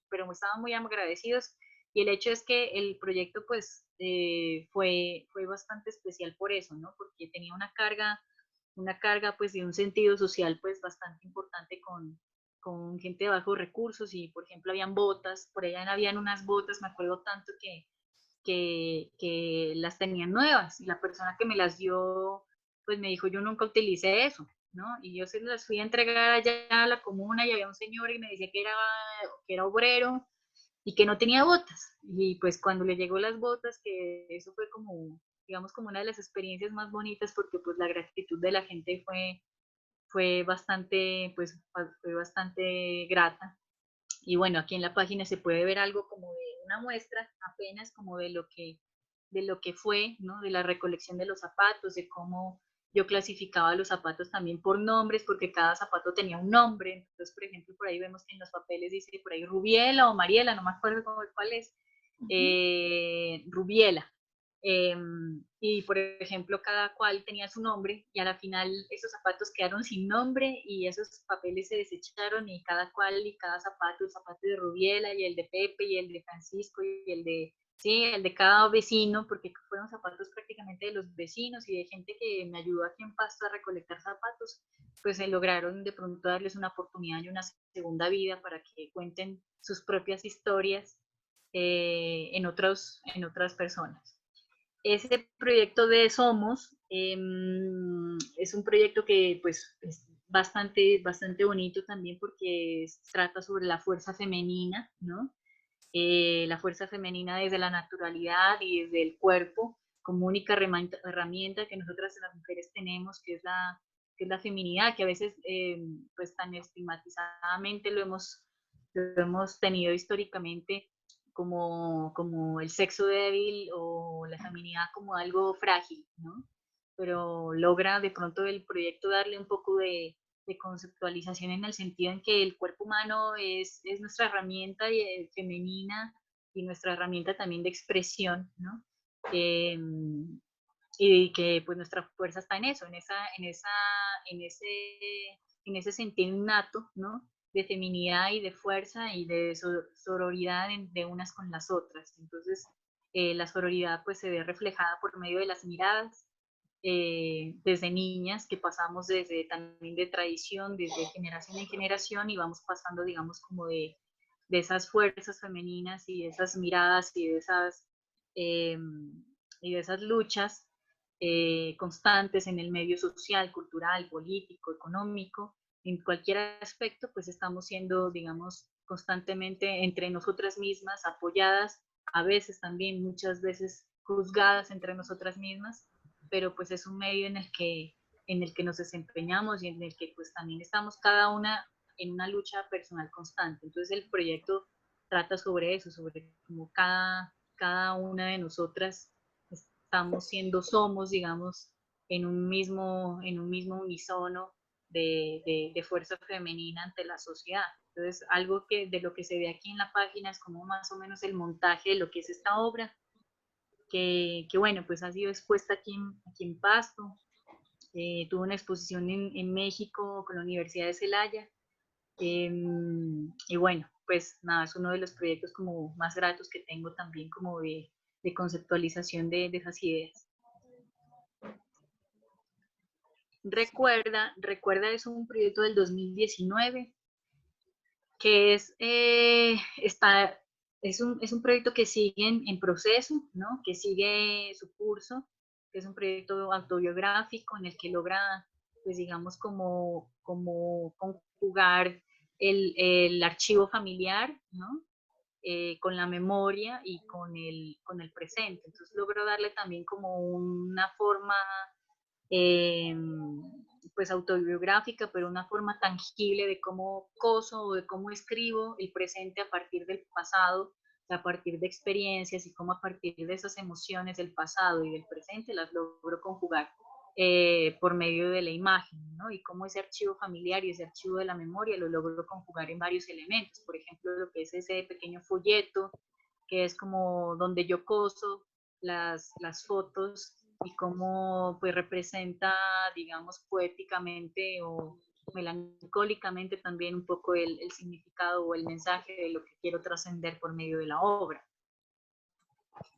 pero estaban muy agradecidos. Y el hecho es que el proyecto pues fue bastante especial por eso, ¿no? Porque tenía una carga pues de un sentido social pues bastante importante con gente de bajos recursos y por ejemplo habían botas, por allá habían unas botas, me acuerdo tanto que las tenían nuevas y la persona que me las dio pues me dijo yo nunca utilicé eso, ¿no? Y yo se las fui a entregar allá a la comuna y había un señor y me decía que era obrero y que no tenía botas. Y pues cuando le llegó las botas, que eso fue como, digamos, como una de las experiencias más bonitas porque pues la gratitud de la gente fue bastante, pues fue bastante grata. Y bueno, aquí en la página se puede ver algo como de una muestra apenas como de lo que fue, ¿no? De la recolección de los zapatos, de cómo yo clasificaba los zapatos también por nombres, porque cada zapato tenía un nombre. Entonces, por ejemplo, por ahí vemos que en los papeles dice por ahí Rubiela o Mariela, no me acuerdo cuál es, Rubiela. Y por ejemplo, cada cual tenía su nombre y a la final esos zapatos quedaron sin nombre y esos papeles se desecharon y cada cual y cada zapato, el zapato de Rubiela y el de Pepe y el de Francisco y el de, sí, el de cada vecino, porque fueron zapatos prácticamente de los vecinos y de gente que me ayudó aquí en Pasto a recolectar zapatos, pues se lograron de pronto darles una oportunidad y una segunda vida para que cuenten sus propias historias en otras personas. Ese proyecto de Somos es un proyecto que pues es bastante bonito también porque trata sobre la fuerza femenina, ¿no? La fuerza femenina desde la naturalidad y desde el cuerpo como única herramienta que nosotras las mujeres tenemos, que es la feminidad, que a veces pues tan estigmatizadamente lo hemos tenido históricamente como el sexo débil o la feminidad como algo frágil, ¿no? Pero logra de pronto el proyecto darle un poco de conceptualización en el sentido en que el cuerpo humano es nuestra herramienta femenina y nuestra herramienta también de expresión, ¿no? Eh, y que pues nuestra fuerza está en eso, en ese sentido innato, ¿no? De feminidad y de fuerza y de sororidad de unas con las otras. Entonces, la sororidad pues se ve reflejada por medio de las miradas, desde niñas que pasamos desde también de tradición, desde generación en generación y vamos pasando, digamos, como de esas fuerzas femeninas y de esas miradas eh, y de esas luchas constantes en el medio social, cultural, político, económico, en cualquier aspecto, pues estamos siendo, digamos, constantemente entre nosotras mismas, apoyadas, a veces también, muchas veces juzgadas entre nosotras mismas, pero pues es un medio en el que nos desempeñamos y en el que pues también estamos cada una en una lucha personal constante. Entonces el proyecto trata sobre eso, sobre cómo cada una de nosotras estamos siendo, somos, digamos, en un mismo unisono de fuerza femenina ante la sociedad. Entonces, algo que de lo que se ve aquí en la página es como más o menos el montaje de lo que es esta obra, que bueno, pues ha sido expuesta aquí en Pasto, tuvo una exposición en México con la Universidad de Celaya, y bueno, pues nada, es uno de los proyectos como más gratos que tengo también como de conceptualización de esas ideas. Recuerda es un proyecto del 2019 que es un proyecto que sigue en proceso, ¿no? Que sigue su curso, que es un proyecto autobiográfico en el que logra, pues digamos, como conjugar el archivo familiar, ¿no? Con la memoria y con el presente. Entonces logro darle también como una forma eh, pues autobiográfica, pero una forma tangible de cómo coso o de cómo escribo el presente a partir del pasado a partir de experiencias y cómo a partir de esas emociones del pasado y del presente las logro conjugar por medio de la imagen, ¿no? Y cómo ese archivo familiar y ese archivo de la memoria lo logro conjugar en varios elementos, por ejemplo, lo que es ese pequeño folleto, que es como donde yo coso las fotos y cómo pues representa, digamos, poéticamente o melancólicamente también un poco el significado o el mensaje de lo que quiero trascender por medio de la obra.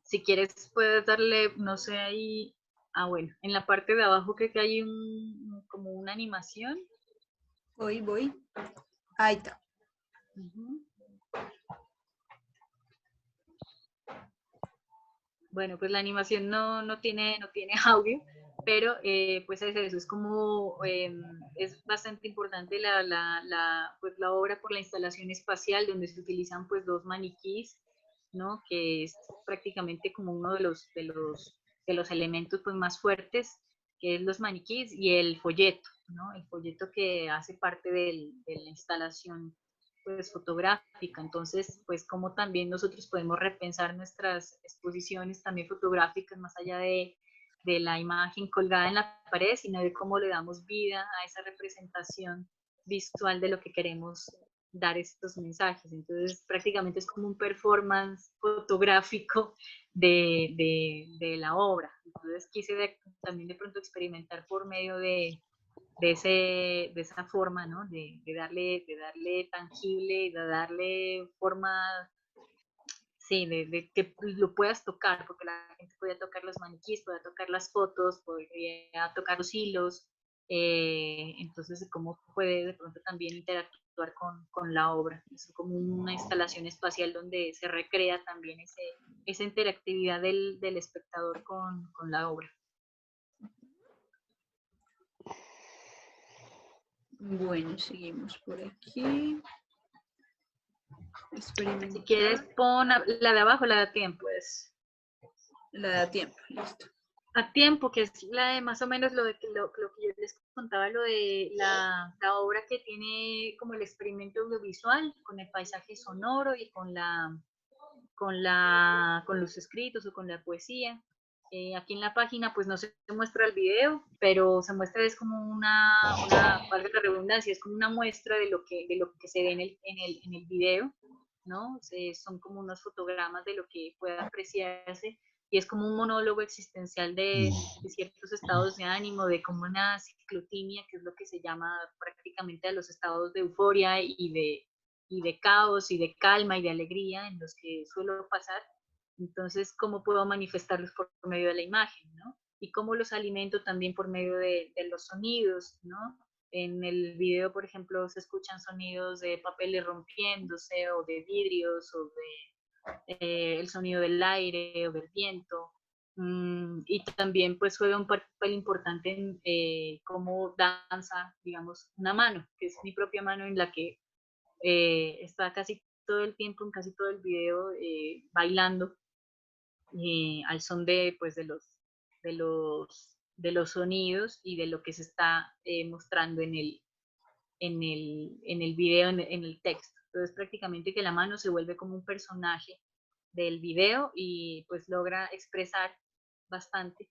Si quieres puedes darle, no sé, ahí, bueno, en la parte de abajo creo que hay como una animación. Voy. Ahí está. Bueno, pues la animación no tiene audio, pero pues es eso, es como, es bastante importante pues la obra por la instalación espacial, donde se utilizan pues dos maniquís, ¿no? Que es prácticamente como uno de los elementos pues más fuertes, que es los maniquís y el folleto, ¿no? El folleto que hace parte de la instalación pues fotográfica. Entonces, pues como también nosotros podemos repensar nuestras exposiciones también fotográficas más allá de la imagen colgada en la pared, sino de cómo le damos vida a esa representación visual de lo que queremos dar estos mensajes. Entonces, prácticamente es como un performance fotográfico de la obra. Entonces, quise también de pronto experimentar por medio de esa forma, ¿no? De darle tangible, de darle forma, sí, de que lo puedas tocar, porque la gente podía tocar los maniquís, podía tocar las fotos, podía tocar los hilos, entonces cómo puede de pronto también interactuar con la obra. Es como una instalación espacial donde se recrea también esa interactividad del espectador con la obra. Bueno, seguimos por aquí. Si quieres, pon la de abajo, la de tiempo, pues. La da tiempo, listo. A tiempo, que es la de más o menos lo que yo les contaba, lo de la obra que tiene como el experimento audiovisual, con el paisaje sonoro y con los escritos o con la poesía. Aquí en la página pues no se muestra el video, pero se muestra es como valga la redundancia, es como una muestra de lo que se ve en el video, ¿no? Son como unos fotogramas de lo que puede apreciarse y es como un monólogo existencial de ciertos estados de ánimo, de como una ciclotimia, que es lo que se llama prácticamente a los estados de euforia y de caos y de calma y de alegría en los que suelo pasar. Entonces, ¿cómo puedo manifestarlos por medio de la imagen, ¿no? Y cómo los alimento también por medio de los sonidos, ¿no? En el video, por ejemplo, se escuchan sonidos de papeles rompiéndose o de vidrios o de el sonido del aire o del viento. Y también pues juega un papel importante en cómo danza, digamos, una mano, que es mi propia mano en la que está casi todo el tiempo, en casi todo el video, bailando al son pues, de los sonidos y de lo que se está mostrando en el video, en el texto. Entonces prácticamente que la mano se vuelve como un personaje del video y pues logra expresar bastante,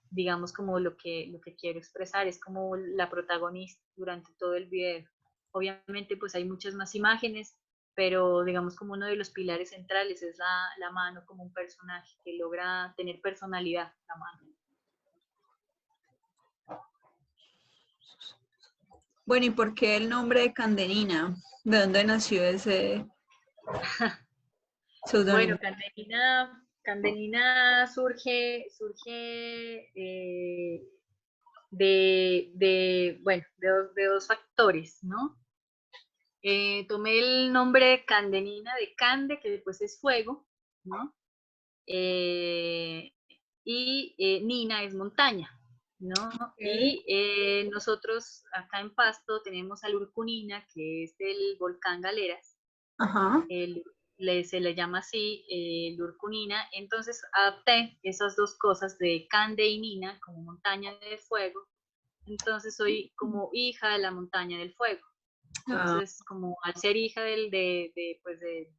digamos como lo que quiero expresar, es como la protagonista durante todo el video. Obviamente pues hay muchas más imágenes, pero digamos como uno de los pilares centrales es la mano como un personaje que logra tener personalidad, la mano. Bueno, ¿y por qué el nombre de Candenina? ¿De dónde nació ese Bueno, seudónimo? Candenina surge de dos factores, ¿no? Tomé el nombre de Candenina de Cande, que después es fuego, ¿no? Y Nina es montaña, ¿no? Okay. Y nosotros acá en Pasto tenemos a Lurcunina, que es del volcán Galeras. Ajá. Se le llama así Lurcunina. Entonces adapté esas dos cosas de Cande y Nina como montaña de fuego. Entonces soy como hija de la montaña del fuego. Ah, Entonces, como al ser hija pues de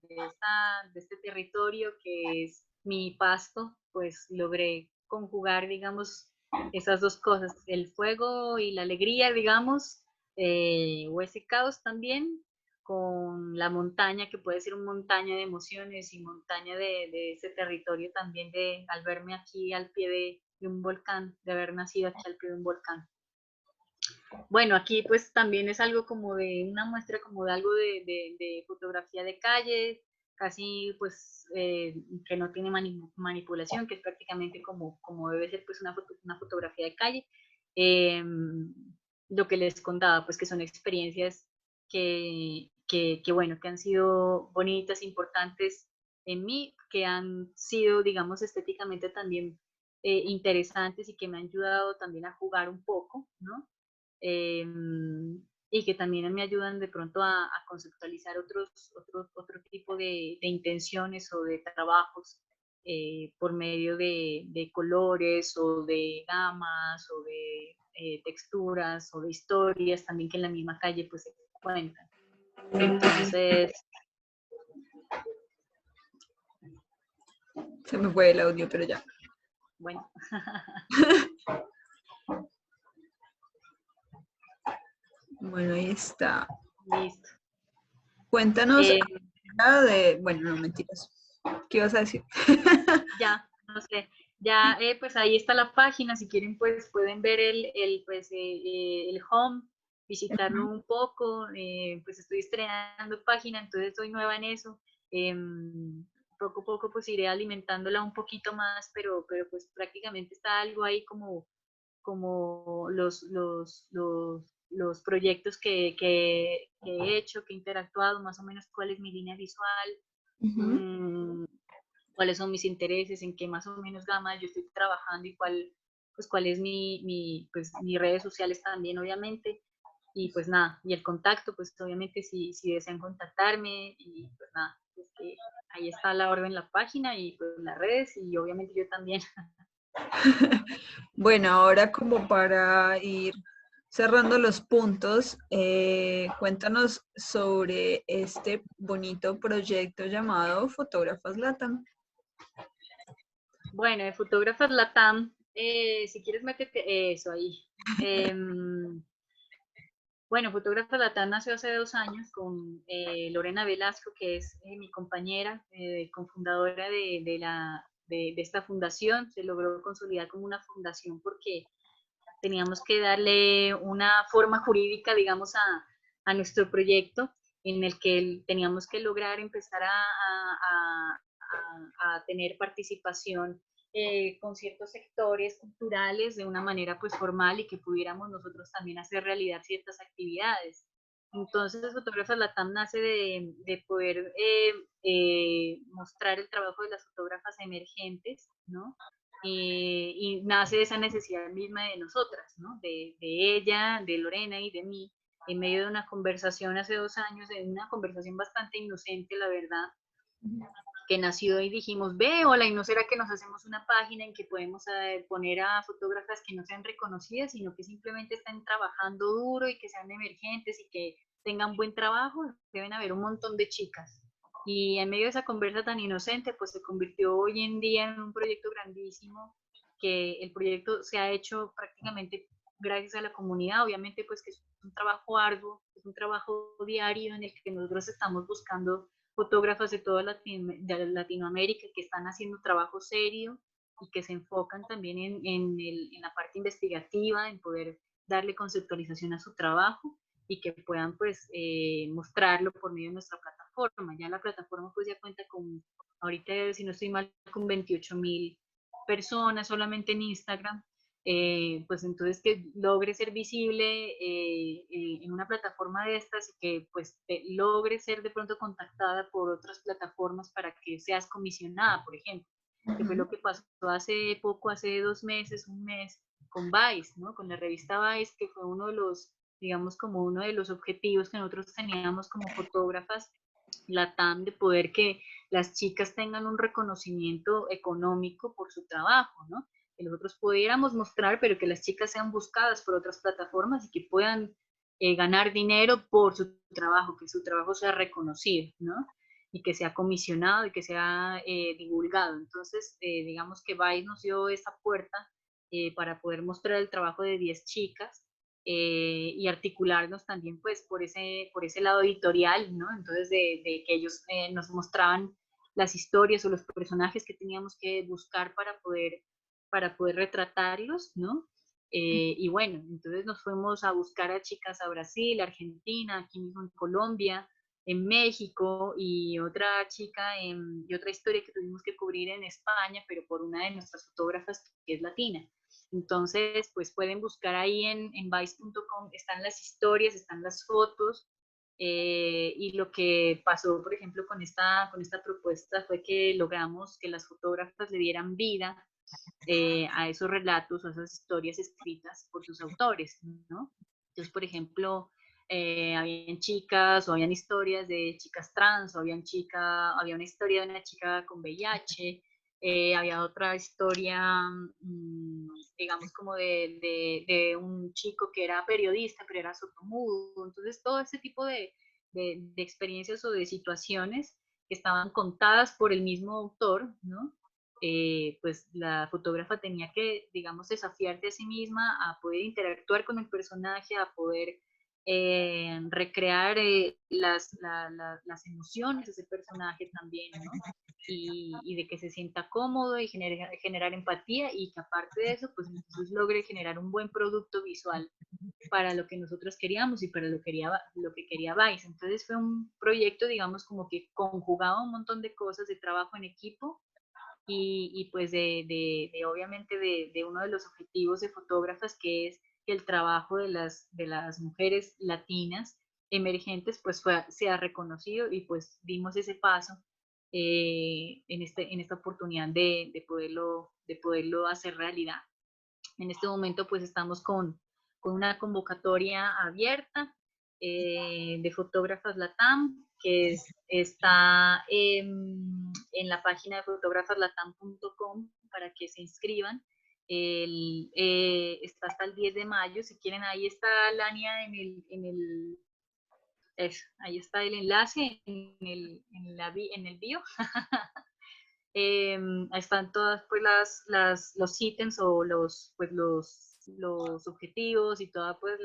este territorio que es mi pasto, pues logré conjugar, digamos, esas dos cosas, el fuego y la alegría, digamos, o ese caos también, con la montaña, que puede ser una montaña de emociones y montaña de ese territorio también, de al verme aquí al pie de un volcán, de haber nacido aquí al pie de un volcán. Bueno, aquí pues también es algo como de una muestra como de algo de fotografía de calle, casi pues que no tiene manipulación, que es prácticamente como debe ser pues una fotografía de calle. Eh, lo que les contaba, pues que son experiencias bueno, que han sido bonitas, importantes en mí, que han sido, digamos, estéticamente también interesantes y que me han ayudado también a jugar un poco, ¿no? eh, y que también me ayudan de pronto a conceptualizar otro tipo de intenciones o de trabajos por medio de colores o de gamas o de texturas o de historias también que en la misma calle pues se cuentan. Entonces, se me fue el audio, pero ya. bueno, Bueno, ahí está. listo. Cuéntanos Eh, bueno, no mentiras. ¿Qué ibas a decir? ya, no sé, ya pues ahí está la página, si quieren pues pueden ver el home, visitarlo un poco, pues estoy estrenando página, entonces estoy nueva en eso, poco a poco pues iré alimentándola un poquito más, pero pues prácticamente está algo ahí como los proyectos que he hecho, que he interactuado, más o menos cuál es mi línea visual, Ujú. mmm, cuáles son mis intereses, en qué más o menos gama yo estoy trabajando y cuál es pues, mis redes sociales también, obviamente. Y pues nada, y el contacto, pues obviamente si desean contactarme y pues nada, pues que ahí está la orden en la página y pues las redes y obviamente yo también. Bueno, ahora como para ir cerrando los puntos, cuéntanos sobre este bonito proyecto llamado Fotógrafas Latam. Bueno, de Fotógrafas Latam, si quieres métete eso ahí. Em, Bueno, Fotógrafa Latam nació hace 2 años con Lorena Velasco, que es mi compañera, cofundadora de esta fundación. Se logró consolidar como una fundación porque teníamos que darle una forma jurídica, digamos, a nuestro proyecto, en el que teníamos que lograr empezar a tener participación con ciertos sectores culturales de una manera pues formal y que pudiéramos nosotros también hacer realidad ciertas actividades. Entonces, Fotógrafas Latam nace de poder mostrar el trabajo de las fotógrafas emergentes, ¿no? Y nace de esa necesidad misma de nosotras, ¿no? De ella, de Lorena y de mí, en medio de una conversación hace 2 años, de una conversación bastante inocente, la verdad, que nació y dijimos, ve, hola, y no será que nos hacemos una página en que podemos poner a fotógrafas que no sean reconocidas, sino que simplemente estén trabajando duro y que sean emergentes y que tengan buen trabajo, deben haber un montón de chicas. Y en medio de esa conversa tan inocente, pues se convirtió hoy en día en un proyecto grandísimo, que el proyecto se ha hecho prácticamente gracias a la comunidad, obviamente pues que es un trabajo arduo, es un trabajo diario en el que nosotros estamos buscando fotógrafas de toda Latinoamérica que están haciendo trabajo serio y que se enfocan también en la parte investigativa, en poder darle conceptualización a su trabajo y que puedan pues mostrarlo por medio de nuestra plataforma. Ya la plataforma pues ya cuenta con, ahorita si no estoy mal, con 28.000 personas solamente en Instagram, pues entonces que logre ser visible en una plataforma de estas y que pues logre ser de pronto contactada por otras plataformas para que seas comisionada, por ejemplo, que fue lo que pasó hace poco, hace 2 meses, un mes, con Vice, ¿no? Con la revista Vice, que fue uno de los, digamos, como uno de los objetivos que nosotros teníamos como fotógrafas Latam, de poder que las chicas tengan un reconocimiento económico por su trabajo, ¿no? Que nosotros pudiéramos mostrar, pero que las chicas sean buscadas por otras plataformas y que puedan ganar dinero por su trabajo, que su trabajo sea reconocido, ¿no? Y que sea comisionado y que sea divulgado. Entonces, digamos que Vice nos dio esa puerta para poder mostrar el trabajo de 10 chicas y articularnos también pues por ese lado editorial, ¿no? Entonces de que ellos nos mostraban las historias o los personajes que teníamos que buscar para poder retratarlos, ¿no? Y bueno, entonces nos fuimos a buscar a chicas a Brasil, Argentina, aquí mismo en Colombia, en México y otra chica y otra historia que tuvimos que cubrir en España, pero por una de nuestras fotógrafas que es latina. Entonces, pues pueden buscar ahí en vice.com, están las historias, están las fotos, y lo que pasó, por ejemplo, con esta propuesta fue que logramos que las fotógrafas le dieran vida a esos relatos o a esas historias escritas por sus autores, ¿no? Entonces, por ejemplo, habían chicas o habían historias de chicas trans, o había una historia de una chica con VIH, había otra historia, digamos, como de un chico que era periodista, pero era sordomudo. Entonces, todo ese tipo de experiencias o de situaciones que estaban contadas por el mismo autor, ¿no? Pues la fotógrafa tenía que, digamos, desafiarse a sí misma a poder interactuar con el personaje, a poder recrear las emociones de ese personaje también, ¿no? Y de que se sienta cómodo y generar empatía y que aparte de eso, pues entonces logre generar un buen producto visual para lo que nosotros queríamos y para lo que quería Vice. Entonces fue un proyecto, digamos, como que conjugaba un montón de cosas de trabajo en equipo y pues obviamente de uno de los objetivos de fotógrafas que es que el trabajo de las mujeres latinas emergentes pues sea reconocido y pues dimos ese paso en esta oportunidad de poderlo hacer realidad. En este momento pues estamos con una convocatoria abierta de fotógrafas Latam, que está en la página de fotógrafaslatam.com para que se inscriban. Está hasta el 10 de mayo, si quieren, ahí está Lania ahí está el enlace en el bio. Están todas pues los ítems o los objetivos y toda pues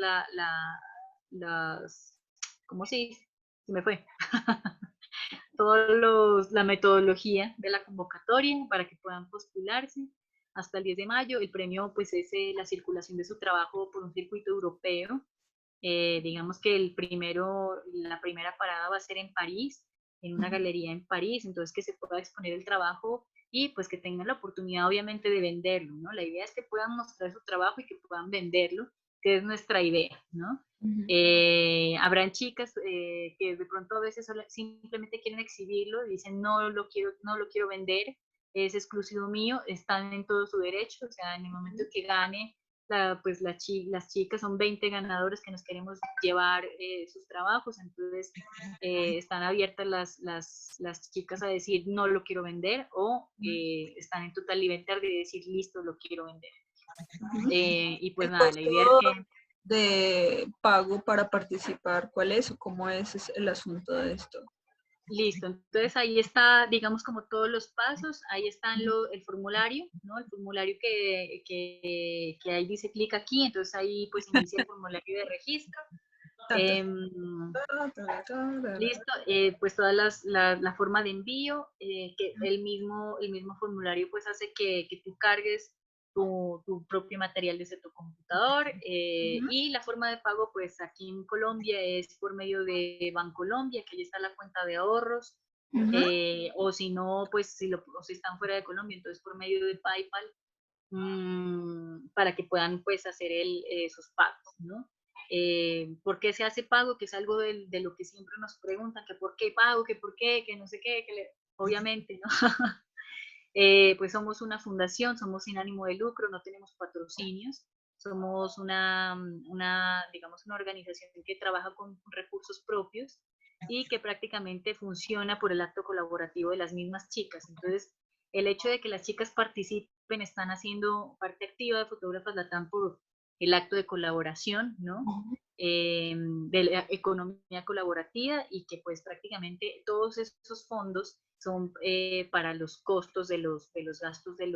¿cómo se dice? Se me fue. La metodología de la convocatoria para que puedan postularse hasta el 10 de mayo. El premio pues es la circulación de su trabajo por un circuito europeo. Digamos que la primera parada va a ser en París, en una galería en París, entonces que se pueda exponer el trabajo y pues que tengan la oportunidad obviamente de venderlo, ¿no? La idea es que puedan mostrar su trabajo y que puedan venderlo, que es nuestra idea, ¿no? Habrán chicas que de pronto a veces simplemente quieren exhibirlo y dicen no lo quiero vender, es exclusivo mío, están en todo su derecho, o sea, en el momento que gane pues las chicas son 20 ganadores que nos queremos llevar sus trabajos, entonces están abiertas las chicas a decir no lo quiero vender o están en total libertad de decir listo, lo quiero vender. Y pues El nada, la idea es que... de pago para participar, ¿cuál es o cómo es el asunto de esto? Listo, entonces ahí está, digamos, como todos los pasos, ahí está el formulario, ¿no? El formulario que ahí dice clic aquí, entonces ahí pues inicia el formulario de registro. Listo, pues toda la forma de envío, que el mismo formulario pues hace que tú cargues tu propio material desde tu computador y la forma de pago pues aquí en Colombia es por medio de Bancolombia, que ahí está la cuenta de ahorros, o si no, pues o si están fuera de Colombia, entonces por medio de PayPal, para que puedan pues hacer esos pagos, ¿no? ¿Por qué se hace pago? Que es algo de lo que siempre nos preguntan, que por qué pago, que por qué, que no sé qué, obviamente, ¿no? Pues somos una fundación, somos sin ánimo de lucro, no tenemos patrocinios, somos digamos, una organización que trabaja con recursos propios y que prácticamente funciona por el acto colaborativo de las mismas chicas. Entonces, el hecho de que las chicas participen, están haciendo parte activa de Fotógrafas Latam el acto de colaboración, ¿no? De la economía colaborativa, y que pues prácticamente todos esos fondos son para los costos de los gastos del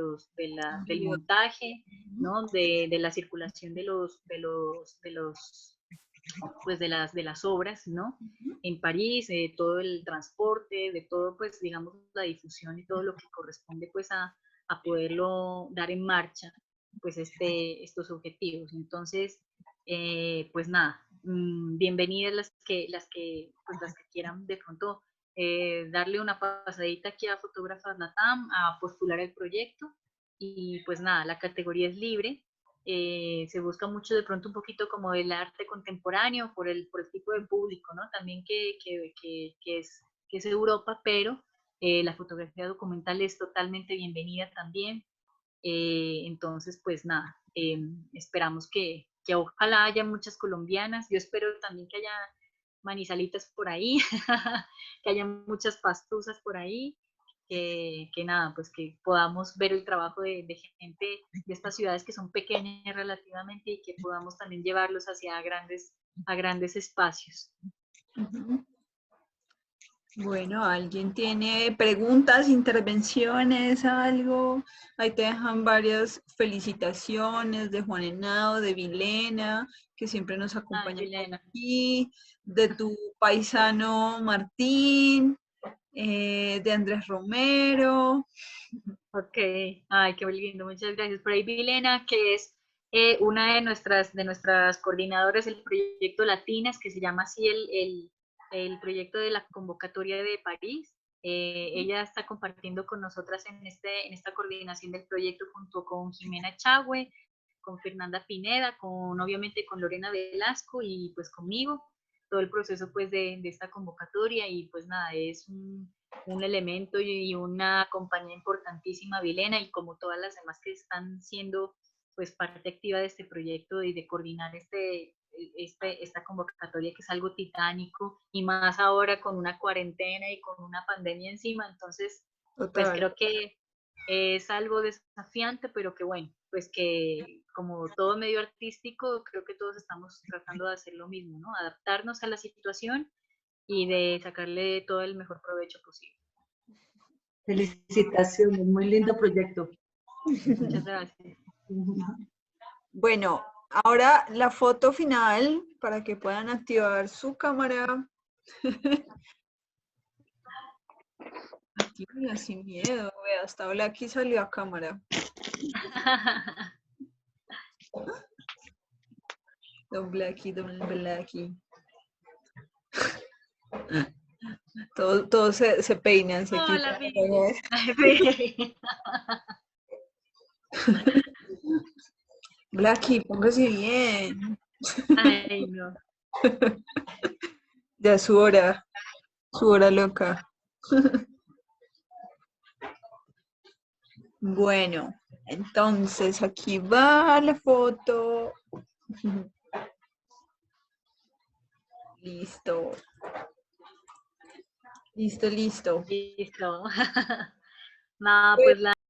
montaje, ¿no? De la circulación pues de las obras, ¿no? En París, todo el transporte, de todo, pues digamos, la difusión y todo lo que corresponde pues a poderlo dar en marcha, pues estos objetivos. Entonces, pues nada, bienvenidas pues las que quieran de pronto darle una pasadita aquí a Fotógrafas Latam, a postular el proyecto, y pues nada, la categoría es libre. Se busca mucho de pronto un poquito como del arte contemporáneo por el tipo de público, ¿no? También que es Europa, pero la fotografía documental es totalmente bienvenida también. Entonces, pues nada, esperamos que ojalá haya muchas colombianas. Yo espero también que haya manizalitas por ahí, que haya muchas pastusas por ahí, que nada, pues que podamos ver el trabajo de gente de estas ciudades que son pequeñas relativamente, y que podamos también llevarlos hacia a grandes espacios. Bueno, ¿alguien tiene preguntas, intervenciones, algo? Ahí te dejan varias felicitaciones de Juan Henao, de Vilena, que siempre nos acompaña aquí, de tu paisano Martín, de Andrés Romero. Ok, ay, qué lindo, muchas gracias. Por ahí Vilena, que es una de nuestras coordinadoras del proyecto Latinas, que se llama así el proyecto de la convocatoria de París. Ella está compartiendo con nosotras en esta coordinación del proyecto, junto con Jimena Chagüe, con Fernanda Pineda, obviamente con Lorena Velasco y pues conmigo, todo el proceso pues de esta convocatoria. Y pues nada, es un elemento y una compañía importantísima, Vilena, y como todas las demás que están siendo pues parte activa de este proyecto y de coordinar esta convocatoria, que es algo titánico, y más ahora con una cuarentena y con una pandemia encima. Entonces, pues creo que es algo desafiante, pero que bueno, pues que como todo medio artístico, creo que todos estamos tratando de hacer lo mismo, ¿no? Adaptarnos a la situación y de sacarle todo el mejor provecho posible. Felicitaciones, muy lindo proyecto. Muchas gracias. Bueno, ahora la foto final para que puedan activar su cámara. Actívenla sin miedo, vea, hasta Blacky salió a cámara. Don Blacky, Don Blacky. Todos se peinan, se quitan. Blacky, póngase bien. Ay, no. Ya su hora loca. Bueno, entonces aquí va la foto. Listo. Listo. Listo. Nada, pues